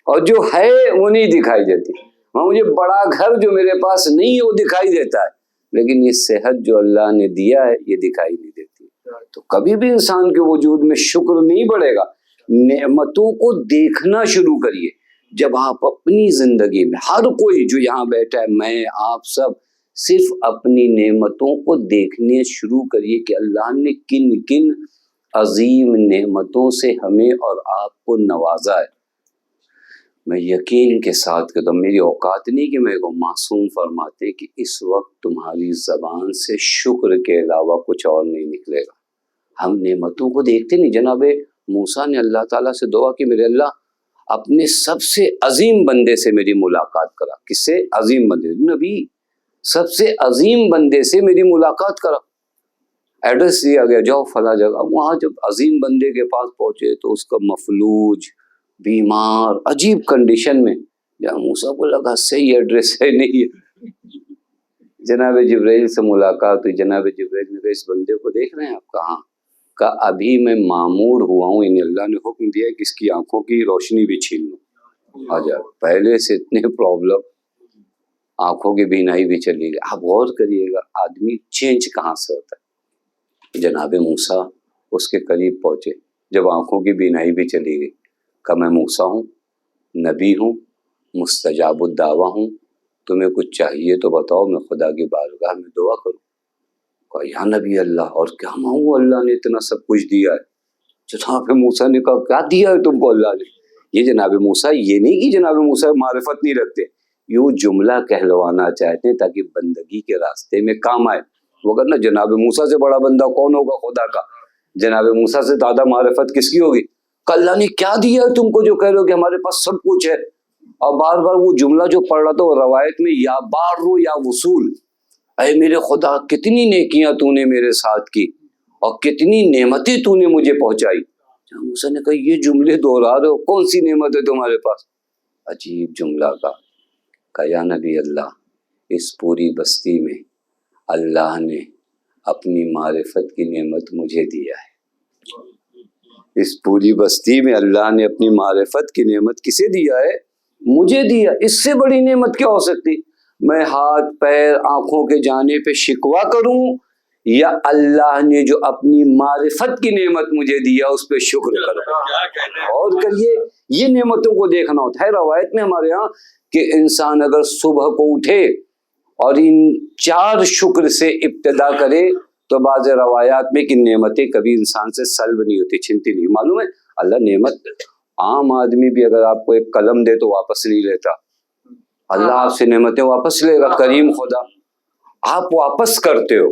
اور جو ہے وہ نہیں دکھائی دیتی۔ مجھے بڑا گھر جو میرے پاس نہیں ہے وہ دکھائی دیتا ہے، لیکن یہ صحت جو اللہ نے دیا ہے یہ دکھائی نہیں دیتی۔ تو کبھی بھی انسان کے وجود میں شکر نہیں بڑھے گا۔ نعمتوں کو دیکھنا شروع کریے۔ جب آپ اپنی زندگی میں، ہر کوئی جو یہاں بیٹھا ہے، میں، آپ سب، صرف اپنی نعمتوں کو دیکھنے شروع کریے کہ اللہ نے کن کن عظیم نعمتوں سے ہمیں اور آپ کو نوازا ہے۔ میں یقین کے ساتھ کہتا ہوں، میری اوقات نہیں کہ میں کو معصوم فرماتے کہ اس وقت تمہاری زبان سے شکر کے علاوہ کچھ اور نہیں نکلے گا۔ ہم نعمتوں کو دیکھتے نہیں۔ جناب موسیٰ نے اللہ تعالیٰ سے دعا کی، میرے اللہ اپنے سب سے عظیم بندے سے میری ملاقات کرا۔ کس سے؟ عظیم بندے، نبی، سب سے عظیم بندے سے میری ملاقات کرا۔ ایڈریس دیا گیا، جاؤ فلاں جگہ۔ وہاں جب عظیم بندے کے پاس پہنچے تو اس کا مفلوج، بیمار، عجیب کنڈیشن میں، یا موسیٰ کو لگا صحیح ایڈریس ہے نہیں ہے۔ جناب جبرائیل سے ملاقات ہوئی۔ جناب جبرائیل نے کہا اس بندے کو دیکھ رہے ہیں آپ؟ کہاں؟ کہا ابھی میں معمور ہوا ہوں، یعنی اللہ نے حکم دیا ہے کہ اس کی آنکھوں کی روشنی بھی چھین لوں۔ آجا، پہلے سے اتنے پرابلم، آنکھوں کی بینائی بھی چلی گئی۔ آپ غور کریے گا آدمی چینج کہاں سے ہوتا ہے۔ جناب موسیٰ اس کے قریب پہنچے، جب آنکھوں کی بینائی بھی چلی گئی، کہ میں موسیٰ ہوں، نبی ہوں، مستجاب الدعویٰ ہوں، تمہیں کچھ چاہیے تو بتاؤ، میں خدا کی بارگاہ میں دعا کروں۔ کہا یا نبی اللہ، اور کیا مانگوں؟ اللہ نے اتنا سب کچھ دیا ہے۔ جناب موسیٰ نے کہا کیا دیا ہے تم کو اللہ نے؟ یہ جناب موسیٰ یہ نہیں کہ جناب موسیٰ معرفت نہیں رکھتے، یوں جملہ کہلوانا چاہتے ہیں تاکہ بندگی کے راستے میں کام آئے۔ وگرنہ جناب موسیٰ سے بڑا بندہ کون ہوگا خدا کا؟ جناب موسیٰ سے زیادہ معرفت کس کی ہوگی؟ کہ اللہ نے کیا دیا ہے تم کو جو کہہ رہے ہو کہ ہمارے پاس سب کچھ ہے؟ اور بار بار وہ جملہ جو پڑھ رہا تھا وہ روایت میں یا بار یا وصول، اے میرے خدا کتنی نیکیاں تو نے میرے ساتھ کی اور کتنی نعمتیں تو نے مجھے پہنچائی۔ موسیٰ نے کہا یہ جملے دہرا رہے ہو، کون سی نعمت ہے تمہارے پاس؟ عجیب جملہ کا یا نبی اللہ، اس پوری بستی میں اللہ نے اپنی معرفت کی نعمت مجھے دیا ہے۔ اس پوری بستی میں اللہ نے اپنی معرفت کی نعمت کسے دیا ہے؟ مجھے دیا۔ اس سے بڑی نعمت کیا ہو سکتی؟ میں ہاتھ پیر آنکھوں کے جانے پہ شکوہ کروں یا اللہ نے جو اپنی معرفت کی نعمت مجھے دیا اس پہ شکر کرو اور کریے. یہ نعمتوں کو دیکھنا ہوتا ہے. روایت میں ہمارے ہاں کہ انسان اگر صبح کو اٹھے اور ان 4 شکر سے ابتدا کرے تو بعض روایات میں کہ نعمتیں کبھی انسان سے سلب نہیں ہوتی, چھنتی نہیں. معلوم ہے اللہ نعمت, عام آدمی بھی اگر آپ کو ایک قلم دے تو واپس نہیں لیتا, اللہ آپ سے نعمتیں واپس لے گا. کریم خدا, آپ واپس کرتے ہو.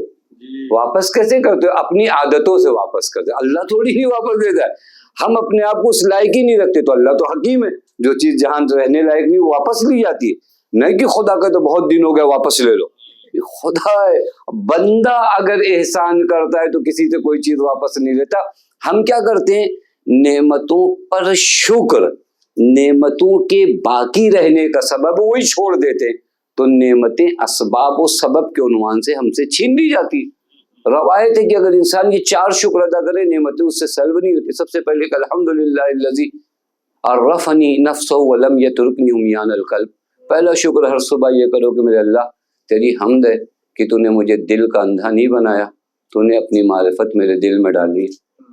واپس کیسے کرتے ہو؟ اپنی عادتوں سے واپس کرتے. اللہ تھوڑی ہی واپس دیتا ہے. ہم اپنے آپ کو اس لائق ہی نہیں رکھتے, تو اللہ تو حکیم ہے, جو چیز جہاں رہنے لائق نہیں وہ واپس لی جاتی ہے. نہیں کہ خدا کا تو بہت دن ہو گیا واپس لے لو. خدا ہے, بندہ اگر احسان کرتا ہے تو کسی سے کوئی چیز واپس نہیں لیتا. ہم کیا کرتے ہیں؟ نعمتوں پر شکر, نعمتوں کے باقی رہنے کا سبب وہی چھوڑ دیتے, تو نعمتیں اسباب و سبب کے عنوان سے ہم سے چھین لی جاتی. روایت ہے کہ اگر انسان یہ 4 شکر ادا کرے نعمتیں اس سے سلب نہیں ہوتی. سب سے پہلے کہ الحمدللہ الذی عرفنی نفسہ ولم یترکنی عمیان القلب. پہلا شکر ہر صبح یہ کرو کہ میرے اللہ تیری حمد ہے کہ تو نے مجھے دل کا اندھا نہیں بنایا, تو نے اپنی معرفت میرے دل میں ڈالی.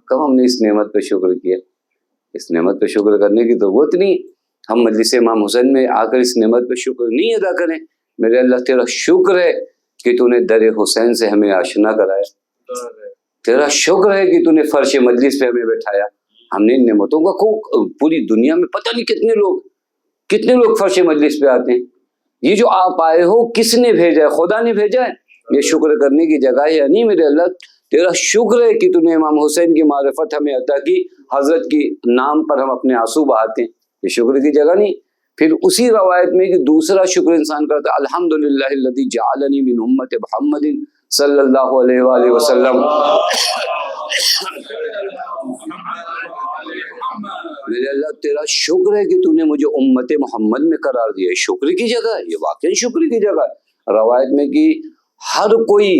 کب ہم نے اس نعمت پہ شکر کیا؟ اس نعمت پہ شکر کرنے کی ضرورت نہیں. ہم مجلس امام حسین میں آ کر اس نعمت پہ شکر نہیں ادا کریں. میرے اللہ تیرا شکر ہے کہ تو نے در حسین سے ہمیں آشنا کرایا, تیرا شکر ہے کہ تو نے فرش مجلس پہ ہمیں بٹھایا. ہم نے ان نعمتوں کا پوری دنیا میں پتہ نہیں کتنے لوگ فرش مجلس پہ آتے ہیں. یہ جو آپ آئے ہو کس نے بھیجا ہے؟ خدا نے بھیجا ہے. یہ شکر کرنے کی جگہ ہے یا نہیں؟ میرے اللہ تیرا شکر ہے کہ تو نے امام حسین کی معرفت ہمیں عطا کی, حضرت کی نام پر ہم اپنے آنسو بہاتے ہیں. یہ شکر کی جگہ نہیں. پھر اسی روایت میں کہ دوسرا شکر انسان کرتا ہے الحمدللہ الذی جعلنی من امت محمد صلی اللہ علیہ وآلہ وسلم. میرے اللہ تیرا شکر ہے کہ تو نے مجھے امت محمد میں قرار دیا. شکر کی جگہ, یہ واقعی شکر کی جگہ. روایت میں کہ ہر کوئی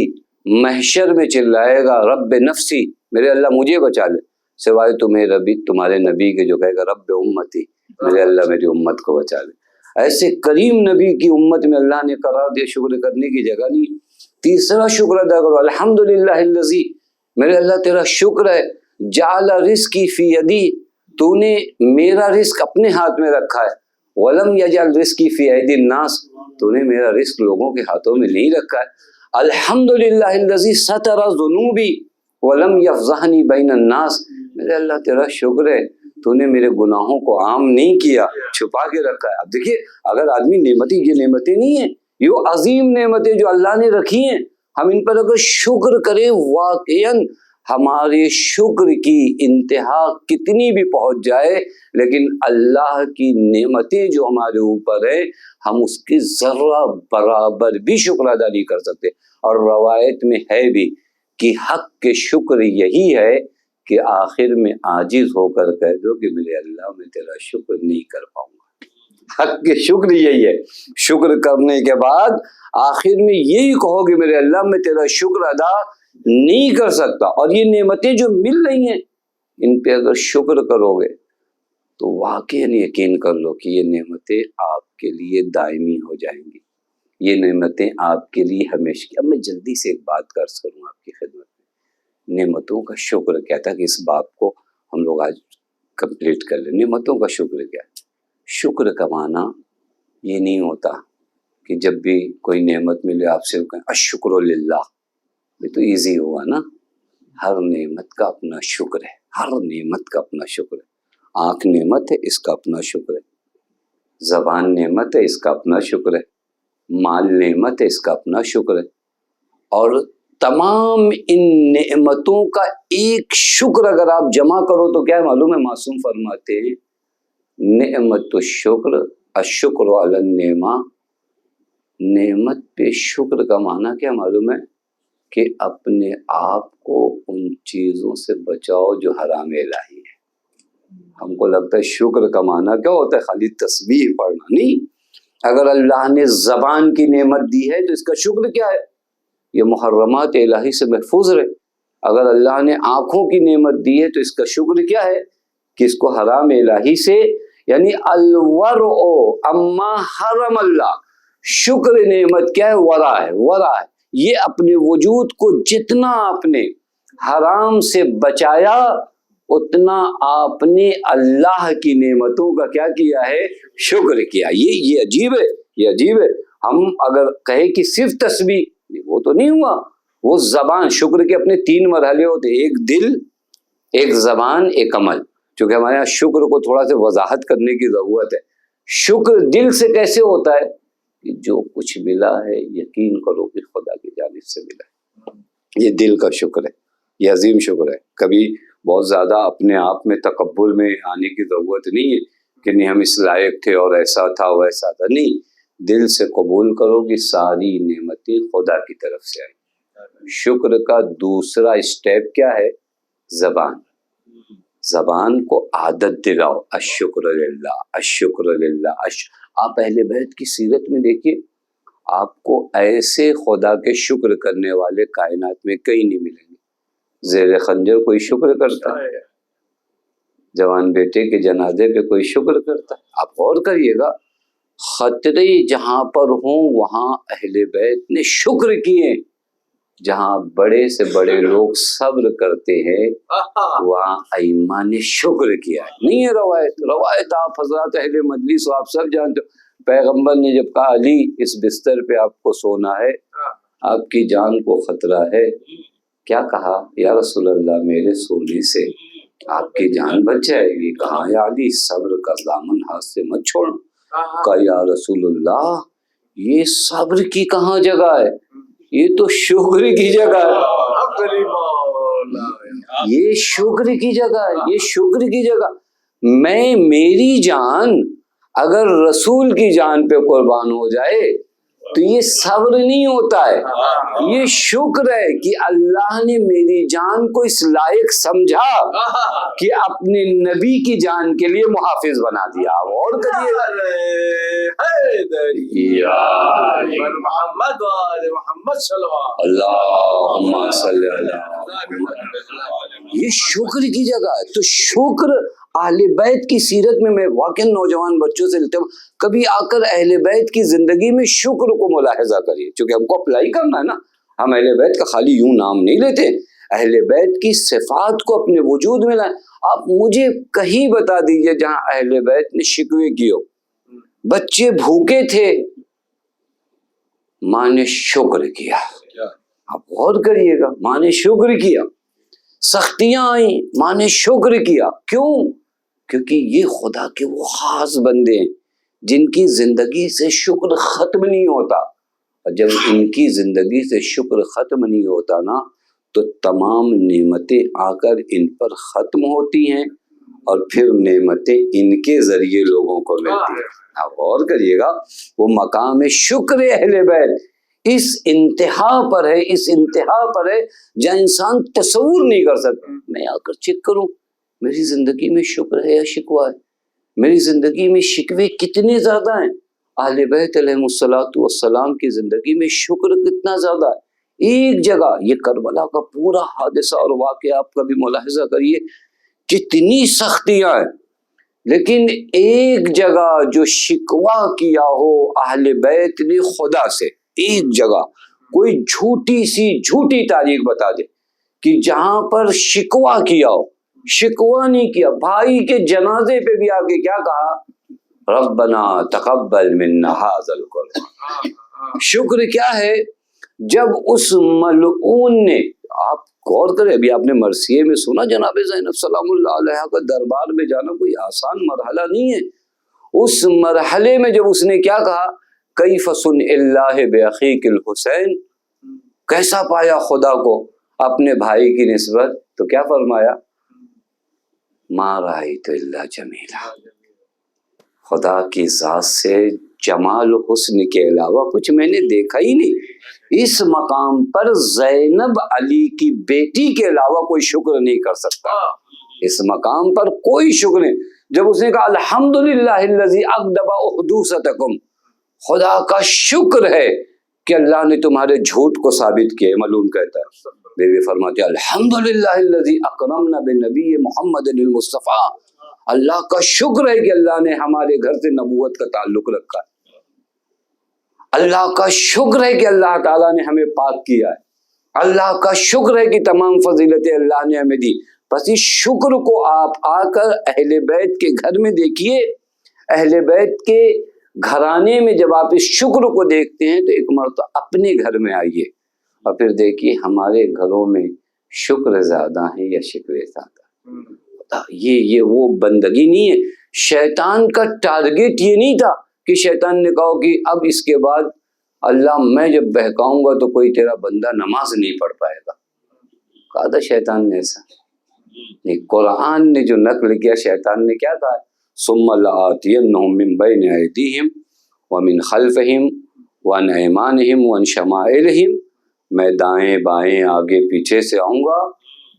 محشر میں چلائے گا رب نفسی, میرے اللہ مجھے بچا لے, سوائے تمہارے نبی کے جو کہے گا رب امتی, میرے اللہ میری امت کو بچا لے. ایسے کریم نبی کی امت میں اللہ نے قرار دیا, شکر کرنے کی جگہ نہیں. تیسرا شکر ادا کرو الحمدللہ الذی, میرے اللہ تیرا شکر ہے جعل رزقی فی یدی, تو نے میرا رزق اپنے ہاتھ میں رکھا ہے. ولم یجعل رزقی فی ایدی الناس, تو نے میرا رزق لوگوں کے ہاتھوں میں نہیں رکھا ہے. الحمدللہ الذی ستر ذنوبی ولم یفضحنی بین الناس, میرے اللہ تیرا شکر ہے تو نے میرے گناہوں کو عام نہیں کیا, چھپا کے رکھا ہے. اب دیکھیے اگر آدمی نعمتیں, یہ نعمتیں نہیں ہیں, یہ عظیم نعمتیں جو اللہ نے رکھی ہیں, ہم ان پر اگر شکر کریں واقعاً ہمارے شکر کی انتہا کتنی بھی پہنچ جائے, لیکن اللہ کی نعمتیں جو ہمارے اوپر ہے ہم اس کی ذرہ برابر بھی شکر ادا نہیں کر سکتے. اور روایت میں ہے بھی کہ حق کے شکر یہی ہے کہ آخر میں عاجز ہو کر کہہ دو کہ میرے اللہ میں تیرا شکر نہیں کر پاؤں گا. حق کے شکر یہی ہے, شکر کرنے کے بعد آخر میں یہی کہو کہ میرے اللہ میں تیرا شکر ادا نہیں کر سکتا. اور یہ نعمتیں جو مل رہی ہیں ان پہ اگر شکر کرو گے تو واقعاً یقین کر لو کہ یہ نعمتیں آپ کے لیے دائمی ہو جائیں گی, یہ نعمتیں آپ کے لیے ہمیشہ. اب میں جلدی سے ایک بات عرض کروں آپ کی خدمت میں, نعمتوں کا شکر کیا تھا کہ اس بات کو ہم لوگ آج کمپلیٹ کر لیں. نعمتوں کا شکر کیا ہے؟ شکر کا معنی یہ نہیں ہوتا کہ جب بھی کوئی نعمت ملے آپ سے کہیں الشکر للہ, یہ تو ایزی ہوا نا. ہر نعمت کا اپنا شکر ہے, ہر نعمت کا اپنا شکر ہے. آنکھ نعمت ہے, اس کا اپنا شکر ہے. زبان نعمت ہے, اس کا اپنا شکر ہے. مال نعمت ہے, اس کا اپنا شکر ہے. اور تمام ان نعمتوں کا ایک شکر اگر آپ جمع کرو تو کیا ہے معلوم ہے؟ معصوم فرماتے ہیں نعمت الشکر الشکر علی النعمہ. نعمت پہ شکر کا معنی کیا معلوم ہے؟ کہ اپنے آپ کو ان چیزوں سے بچاؤ جو حرام الہی ہے. ہم کو لگتا ہے شکر کا معنی کیا ہوتا ہے؟ خالی تسبیح پڑھنا نہیں. اگر اللہ نے زبان کی نعمت دی ہے تو اس کا شکر کیا ہے؟ یہ محرمات الہی سے محفوظ رہے. اگر اللہ نے آنکھوں کی نعمت دی ہے تو اس کا شکر کیا ہے؟ کہ اس کو حرام الہی سے, یعنی الورع اما حرم اللہ. شکر نعمت کیا ہے؟ ورع ہے. ورع ہے یہ اپنے وجود کو جتنا آپ نے حرام سے بچایا اتنا آپ نے اللہ کی نعمتوں کا کیا کیا ہے؟ شکر کیا. یہ عجیب ہے، یہ عجیب ہے. ہم اگر کہیں کہ صرف تسبیح، وہ تو نہیں ہوا. وہ زبان، شکر کے اپنے 3 مرحلے ہوتے ہیں، ایک دل، ایک زبان، ایک عمل. چونکہ ہمارے یہاں شکر کو تھوڑا سا وضاحت کرنے کی ضرورت ہے. شکر دل سے کیسے ہوتا ہے؟ کہ جو کچھ ملا ہے یقین کرو کہ خدا کی جانب سے ملا ہے. یہ دل کا شکر ہے، یہ عظیم شکر ہے. کبھی بہت زیادہ اپنے آپ میں تکبر میں آنے کی ضرورت نہیں ہے کہ نہیں ہم اس لائق تھے اور ایسا تھا ویسا تھا. نہیں، دل سے قبول کرو کہ ساری نعمتیں خدا کی طرف سے آئی. شکر کا دوسرا اسٹیپ کیا ہے؟ زبان. زبان کو عادت دلاؤ، الشکر للہ، الشکر للہ. آپ اہل بیت کی سیرت میں دیکھیے، آپ کو ایسے خدا کے شکر کرنے والے کائنات میں کہیں نہیں ملیں گے. زیر خنجر کوئی شکر کرتا ہے؟ جوان بیٹے کے جنازے پہ کوئی شکر کرتا ہے؟ آپ غور کریے گا، خطرے جہاں پر ہوں وہاں اہل بیت نے شکر کیے. جہاں بڑے سے بڑے لوگ صبر کرتے ہیں وہاں ائمہ نے شکر کیا ہے. نہیں ہے روایت آپ حضرات اہل مجلس آپ سب جانتے ہو. پیغمبر نے جب کہا علی اس بستر پہ آپ کو سونا ہے، آپ کی جان کو خطرہ ہے، کیا کہا؟ یا رسول اللہ میرے سونے سے آپ کی جان بچ جائے گی. کہا یا علی صبر کا دامن ہاتھ سے مت چھوڑنا. کہا یا رسول اللہ یہ صبر کی کہاں جگہ ہے؟ یہ تو شکر کی جگہ ہے. یہ شکر کی جگہ ہے، یہ شکر کی جگہ. میری جان اگر رسول کی جان پہ قربان ہو جائے تو یہ صبر نہیں ہوتا ہے، یہ شکر ہے کہ اللہ نے میری جان کو اس لائق سمجھا کہ اپنے نبی کی جان کے لیے محافظ بنا دیا. اور کریے اللہم صلی اللہ. یہ شکر کی جگہ ہے. تو شکر اہل بیت کی سیرت میں واقعی نوجوان بچوں سے لیتے ہوں، کبھی آ کر اہل بیت کی زندگی میں شکر کو ملاحظہ کریے، چونکہ ہم کو اپلائی کرنا ہے نا. ہم اہل بیت کا خالی یوں نام نہیں لیتے، اہل بیت کی صفات کو اپنے وجود میں لائیں. آپ مجھے کہیں بتا دیجئے جہاں اہل بیت نے شکوے کیے ہو. بچے بھوکے تھے، ماں نے شکر کیا. آپ غور کریے گا، ماں نے شکر کیا. سختیاں آئیں، ماں نے شکر کیا. کیوں؟ کیونکہ یہ خدا کے وہ خاص بندے ہیں جن کی زندگی سے شکر ختم نہیں ہوتا. اور جب ان کی زندگی سے شکر ختم نہیں ہوتا نا تو تمام نعمتیں آ کر ان پر ختم ہوتی ہیں اور پھر نعمتیں ان کے ذریعے لوگوں کو ملتی ہیں. آپ غور کریے گا، وہ مقام شکر اہل بیت اس انتہا پر ہے، اس انتہا پر ہے جہاں انسان تصور نہیں کر سکتا. میں آ کر چیک کروں میری زندگی میں شکر ہے یا شکوہ ہے؟ میری زندگی میں شکوے کتنے زیادہ ہیں؟ اہل بیت علیہ السلام کی زندگی میں شکر کتنا زیادہ ہے. ایک جگہ یہ کربلا کا پورا حادثہ اور واقعہ آپ کا بھی ملاحظہ کریے، کتنی سختیاں ہیں، لیکن ایک جگہ جو شکوہ کیا ہو اہل بیت نے خدا سے، ایک جگہ کوئی جھوٹی سی جھوٹی تاریخ بتا دے کہ جہاں پر شکوہ کیا ہو. شکوہ نہیں کیا، بھائی کے جنازے پہ بھی آگے کیا کہا؟ ربنا تقبل منا ھذا القرآن. شکر کیا ہے؟ جب اس ملعون نے، آپ غور کریں، ابھی آپ نے مرثیے میں سنا جناب زینب سلام اللہ علیہ کا دربار میں جانا کوئی آسان مرحلہ نہیں ہے. اس مرحلے میں جب اس نے کیا کہا، کیف صنع اللہ باخیک الحسین، کیسا پایا خدا کو اپنے بھائی کی نسبت، تو کیا فرمایا؟ ما رأیت الا جمیلا. خدا کی ذات سے جمال و حسن کے علاوہ کچھ میں نے دیکھا ہی نہیں. اس مقام پر زینب علی کی بیٹی کے علاوہ کوئی شکر نہیں کر سکتا. اس مقام پر کوئی شکر نہیں. جب اس نے کہا الحمدللہ الذی اکذب احدوثتکم، خدا کا شکر ہے کہ اللہ نے تمہارے جھوٹ کو ثابت کیا. ملعون کہتا ہے، بیوی فرماتی ہے الحمدللہ الذی اکرمنا بنبی محمد المصطفیٰ، اللہ کا شکر ہے کہ اللہ نے ہمارے گھر سے نبوت کا تعلق رکھا ہے. اللہ کا شکر ہے کہ اللہ تعالیٰ نے ہمیں پاک کیا ہے، اللہ کا شکر ہے کہ تمام فضیلتیں اللہ نے ہمیں دی۔ بس اس شکر کو آپ آ کر اہل بیت کے گھر میں دیکھیے، اہل بیت کے گھرانے میں جب آپ اس شکر کو دیکھتے ہیں تو ایک مرتبہ اپنے گھر میں آئیے اور پھر دیکھیے ہمارے گھروں میں شکر زیادہ ہے یا شکوے زیادہ۔ یہ وہ بندگی نہیں ہے۔ شیطان کا ٹارگیٹ یہ نہیں تھا کہ شیطان نے کہا کہ اب اس کے بعد اللہ میں جب بہکاؤں گا تو کوئی تیرا بندہ نماز نہیں پڑھ پائے گا، کہا تھا شیطان نے ایسا؟ قرآن نے جو نقل کیا، شیطان نے کیا کہا؟ ثم لآتینہم من بین ایدیہم ومن خلفہم وعن ایمانہم وعن شمائلہم، میں دائیں بائیں آگے پیچھے سے آؤں گا،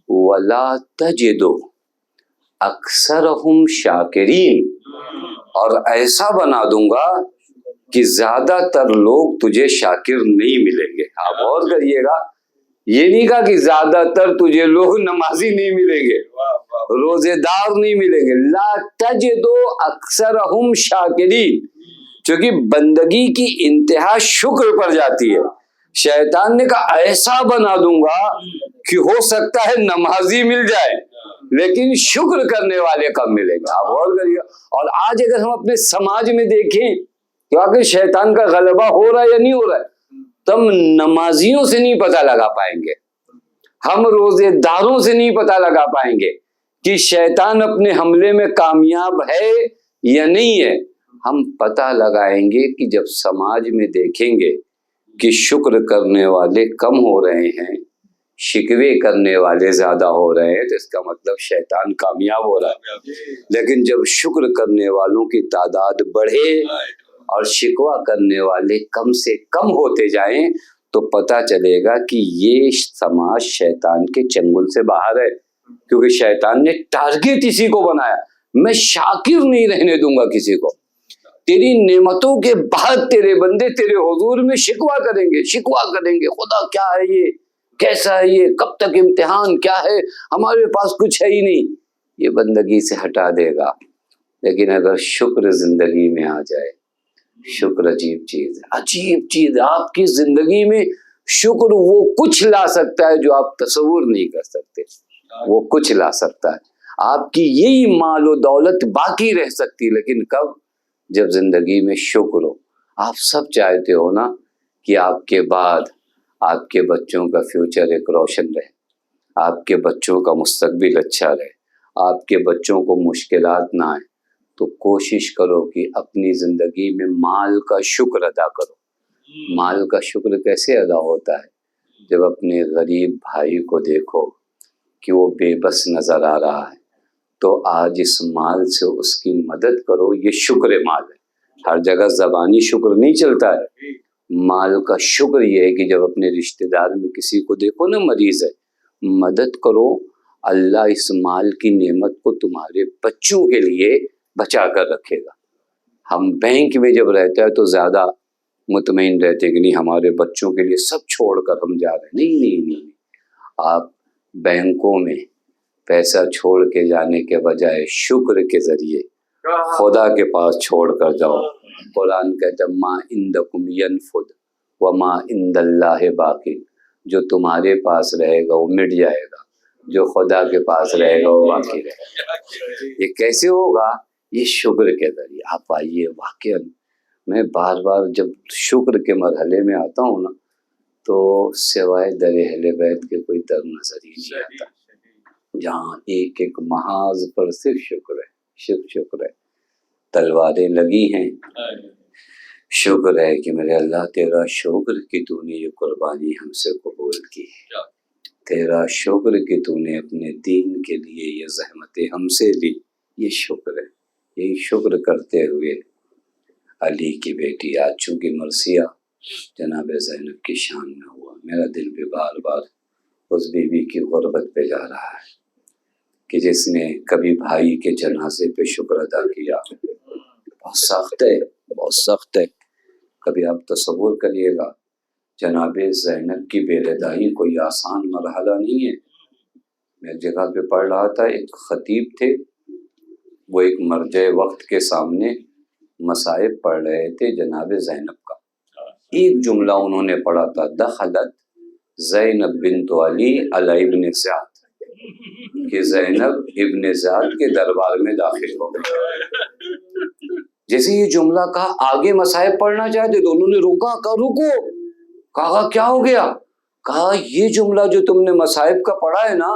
ولا تجد اکثرہم شاکرین، اور ایسا بنا دوں گا کہ زیادہ تر لوگ تجھے شاکر نہیں ملیں گے۔ آپ غور کریے گا، یہ نہیں کہا کہ زیادہ تر تجھے لوگ نمازی نہیں ملیں گے، روزے دار نہیں ملیں گے، لا تجدو اکثرہم شاکرین، چونکہ بندگی کی انتہا شکر پر جاتی ہے۔ شیطان نے کہا ایسا بنا دوں گا کہ ہو سکتا ہے نمازی مل جائے لیکن شکر کرنے والے کم ملیں گے۔ آپ غور کریے، اور آج اگر ہم اپنے سماج میں دیکھیں کہ آخر شیطان کا غلبہ ہو رہا ہے یا نہیں ہو رہا ہے، تو ہم نمازیوں سے نہیں پتہ لگا پائیں گے، ہم روزے داروں سے نہیں پتہ لگا پائیں گے کہ شیطان اپنے حملے میں کامیاب ہے یا نہیں ہے۔ ہم پتہ لگائیں گے کہ جب سماج میں دیکھیں گے کہ شکر کرنے والے کم ہو رہے ہیں، شکوے کرنے والے زیادہ ہو رہے ہیں، تو اس کا مطلب شیطان کامیاب ہو رہا ہے۔ لیکن جب شکر کرنے والوں کی تعداد بڑھے اور شکوہ کرنے والے کم سے کم ہوتے جائیں تو پتہ چلے گا کہ یہ سماج شیطان کے چنگل سے باہر ہے، کیونکہ شیطان نے ٹارگیٹ اسی کو بنایا، میں شاکر نہیں رہنے دوں گا کسی کو۔ تیری نعمتوں کے بعد تیرے بندے تیرے حضور میں شکوہ کریں گے، خدا کیا ہے یہ، کیسا ہے یہ، کب تک امتحان، کیا ہے، ہمارے پاس کچھ ہے ہی نہیں، یہ بندگی سے ہٹا دے گا۔ لیکن اگر شکر زندگی میں آ جائے، شکر عجیب چیز ہے، عجیب چیز ہے۔ آپ کی زندگی میں شکر وہ کچھ لا سکتا ہے جو آپ تصور نہیں کر سکتے، وہ کچھ لا سکتا ہے۔ آپ کی یہی مال و دولت باقی رہ سکتی، لیکن کب؟ جب زندگی میں شکر ہو۔ آپ سب چاہتے ہو نا کہ آپ کے بعد آپ کے بچوں کا فیوچر ایک روشن رہے، آپ کے بچوں کا مستقبل اچھا رہے، آپ کے بچوں کو مشکلات نہ آئیں، تو کوشش کرو کہ اپنی زندگی میں مال کا شکر ادا کرو۔ مال کا شکر کیسے ادا ہوتا ہے؟ جب اپنے غریب بھائی کو دیکھو کہ وہ بے بس نظر آ رہا ہے تو آج اس مال سے اس کی مدد کرو، یہ شکر مال ہے۔ ہر جگہ زبانی شکر نہیں چلتا ہے، مال کا شکر یہ ہے کہ جب اپنے رشتہ دار میں کسی کو دیکھو نا مریض ہے، مدد کرو، اللہ اس مال کی نعمت کو تمہارے بچوں کے لیے بچا کر رکھے گا۔ ہم بینک میں جب رہتے ہیں تو زیادہ مطمئن رہتے کہ نہیں ہمارے بچوں کے لیے سب چھوڑ کر ہم جا رہے ہیں۔ نہیں، آپ بینکوں میں پیسہ چھوڑ کے جانے کے بجائے شکر کے ذریعے خدا کے پاس چھوڑ کر جاؤ۔ قرآن کہتا ہے ما عندکم ینفد وما عند اللہ باقی، جو تمہارے پاس رہے گا وہ مٹ جائے گا، جو خدا کے پاس رہے گا وہ باقی رہے گا۔ یہ کیسے ہوگا؟ یہ شکر کے ذریعے۔ آپ آئیے، واقعا میں بار بار جب شکر کے مرحلے میں آتا ہوں نا تو سوائے در اہل بیت کے کوئی در نظر ہی نہیں آتا، جہاں ایک ایک محاذ پر صرف شکر ہے، صرف شکر ہے۔ تلواریں لگی ہیں، شکر ہے کہ میرے اللہ تیرا شکر کہ تو نے یہ قربانی ہم سے قبول کی، تیرا شکر کہ تو نے اپنے دین کے لیے یہ زحمتیں ہم سے لی، یہ شکر ہے۔ یہی شکر کرتے ہوئے علی کی بیٹی، آج چونکہ مرثیہ جناب زینب کی شان میں ہوا، میرا دل بھی بار بار اس بی بی کی غربت پہ جا رہا ہے کہ جس نے کبھی بھائی کے جنازے پہ شکر ادا کیا۔ بہت سخت ہے، بہت سخت ہے۔ کبھی آپ تصور کریے گا، جناب زینب کی بے رضائی کوئی آسان مرحلہ نہیں ہے۔ میں ایک جگہ پہ پڑھ رہا تھا، ایک خطیب تھے، وہ ایک مرجع وقت کے سامنے مصائب پڑھ رہے تھے جناب زینب کا، ایک جملہ انہوں نے پڑھا تھا، دخلت زینب بنت علی علی ابن سعد، کہ زینب ابن سعد کے دربار میں داخل ہو گئی۔ جیسے یہ جملہ کہا، آگے مصائب پڑھنا چاہتے تو انہوں نے روکا، کہا رکو، کہا کیا ہو گیا؟ کہا یہ جملہ جو تم نے مصائب کا پڑھا ہے نا،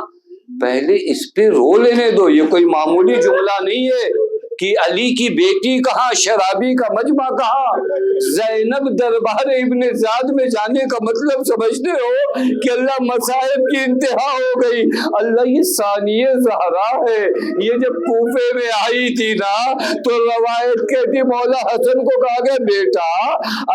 پہلے اس پہ رو لینے دو، یہ کوئی معمولی جملہ نہیں ہے کہ علی کی بیٹی کہا، شرابی کا مجمع کہا، زینب دربار ابن سعد میں جانے کا مطلب سمجھتے ہو کہ اللہ مصائب کی انتہا ہو گئی۔ اللہ یہ ثانیہ زہرا ہے، یہ جب کوفے میں آئی تھی نا تو روایت کہتی مولا حسن کو کہا گیا بیٹا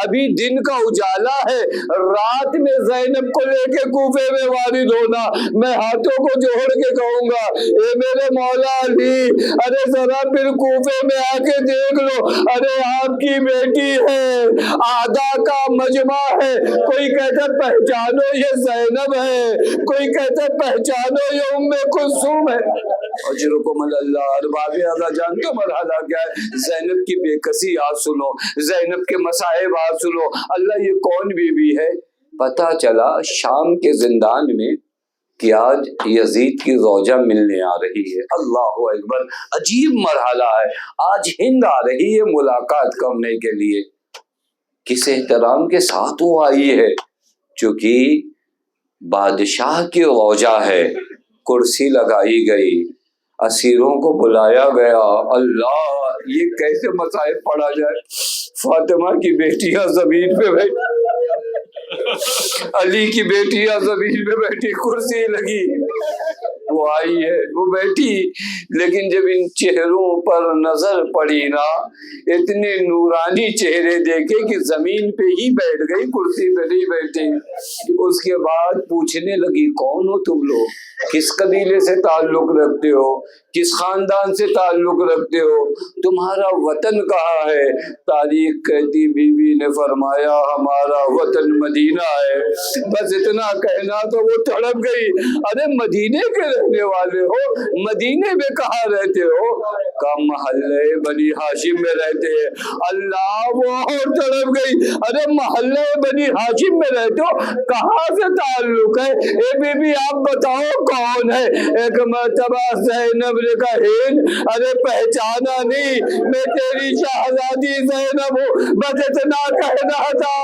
ابھی دن کا اجالا ہے، رات میں زینب کو لے کے کوفے میں وارد ہونا، میں ہاتھوں کو جوڑ کے کہوں گا اے میرے مولا علی، ارے ذرا پھر کوفے میں آ کے دیکھ لو، ارے آپ کی بیٹی ہے، آدھا کا مجمع ہے، کوئی کہتا ہے پہچانو یہ زینب ہے، کوئی کہتا ہے پہچانو یہ ام کلثوم ہے۔ اجرکم اللہ، ارباب اعلیٰ جانتے ہو مرحلہ کیا ہے؟ زینب کی بے کسی آج سنو، زینب کے مصائب آج سنو۔ اللہ یہ کون بی بی ہے؟ پتہ چلا شام کے زندان میں کہ آج یزید کی زوجہ ملنے آ رہی ہے۔ اللہ اکبر، عجیب مرحلہ ہے، آج ہند آ رہی ہے ملاقات کرنے کے لیے۔ کس احترام کے ساتھ وہ آئی ہے؟ چونکہ بادشاہ کی زوجہ ہے، کرسی لگائی گئی، اسیروں کو بلایا گیا۔ اللہ یہ کیسے مصائب پڑھا جائے؟ فاطمہ کی بیٹیاں زمین پہ بیٹھی، علی کی بیٹیاں زمین پہ بیٹھی، کرسی لگی، وہ آئی ہے، وہ بیٹھی، لیکن جب ان چہروں پر نظر پڑی نا، اتنے نورانی چہرے دیکھے کہ زمین پہ ہی بیٹھ گئی، کرسی پہ نہیں بیٹھی۔ اس کے بعد پوچھنے لگی کون ہو تم لوگ، کس قبیلے سے تعلق رکھتے ہو، کس خاندان سے تعلق رکھتے ہو، تمہارا وطن کہاں ہے؟ تاریخ کہتی بی بی نے فرمایا ہمارا وطن مدینہ ہے۔ بس اتنا کہنا تو وہ تڑپ گئی، ارے مدینے کے رہنے والے ہو، مدینے میں کہاں رہتے ہو؟ کہا محلے بنی ہاشم میں رہتے ہیں۔ اللہ، وہ اور تڑپ گئی، ارے محلے بنی ہاشم میں رہتے ہو، کہاں سے تعلق ہے؟ اے بی بی آپ بتاؤ کون ہے؟ ایک مرتبہ زینب نے کہا ہند، ارے پہچانا نہیں، میں تیری شہزادی زینب ہوں، بس اتنا کہنا تھا۔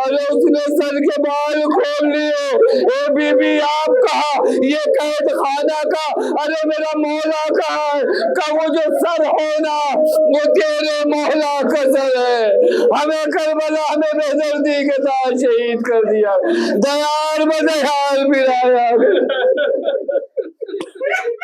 ارے اس نے سر کے بال کھول لیے۔ اے بی بی آپ کہا یہ قید خانہ کا، ارے میرا مولا کہا ہے، کہ وہ جو سر ہونا وہ تیرے مولا کا سر ہے، ہمیں کربلا ہمیں بے دردی کے ساتھ شہید کر دیا، دیار بدیار پھرایا۔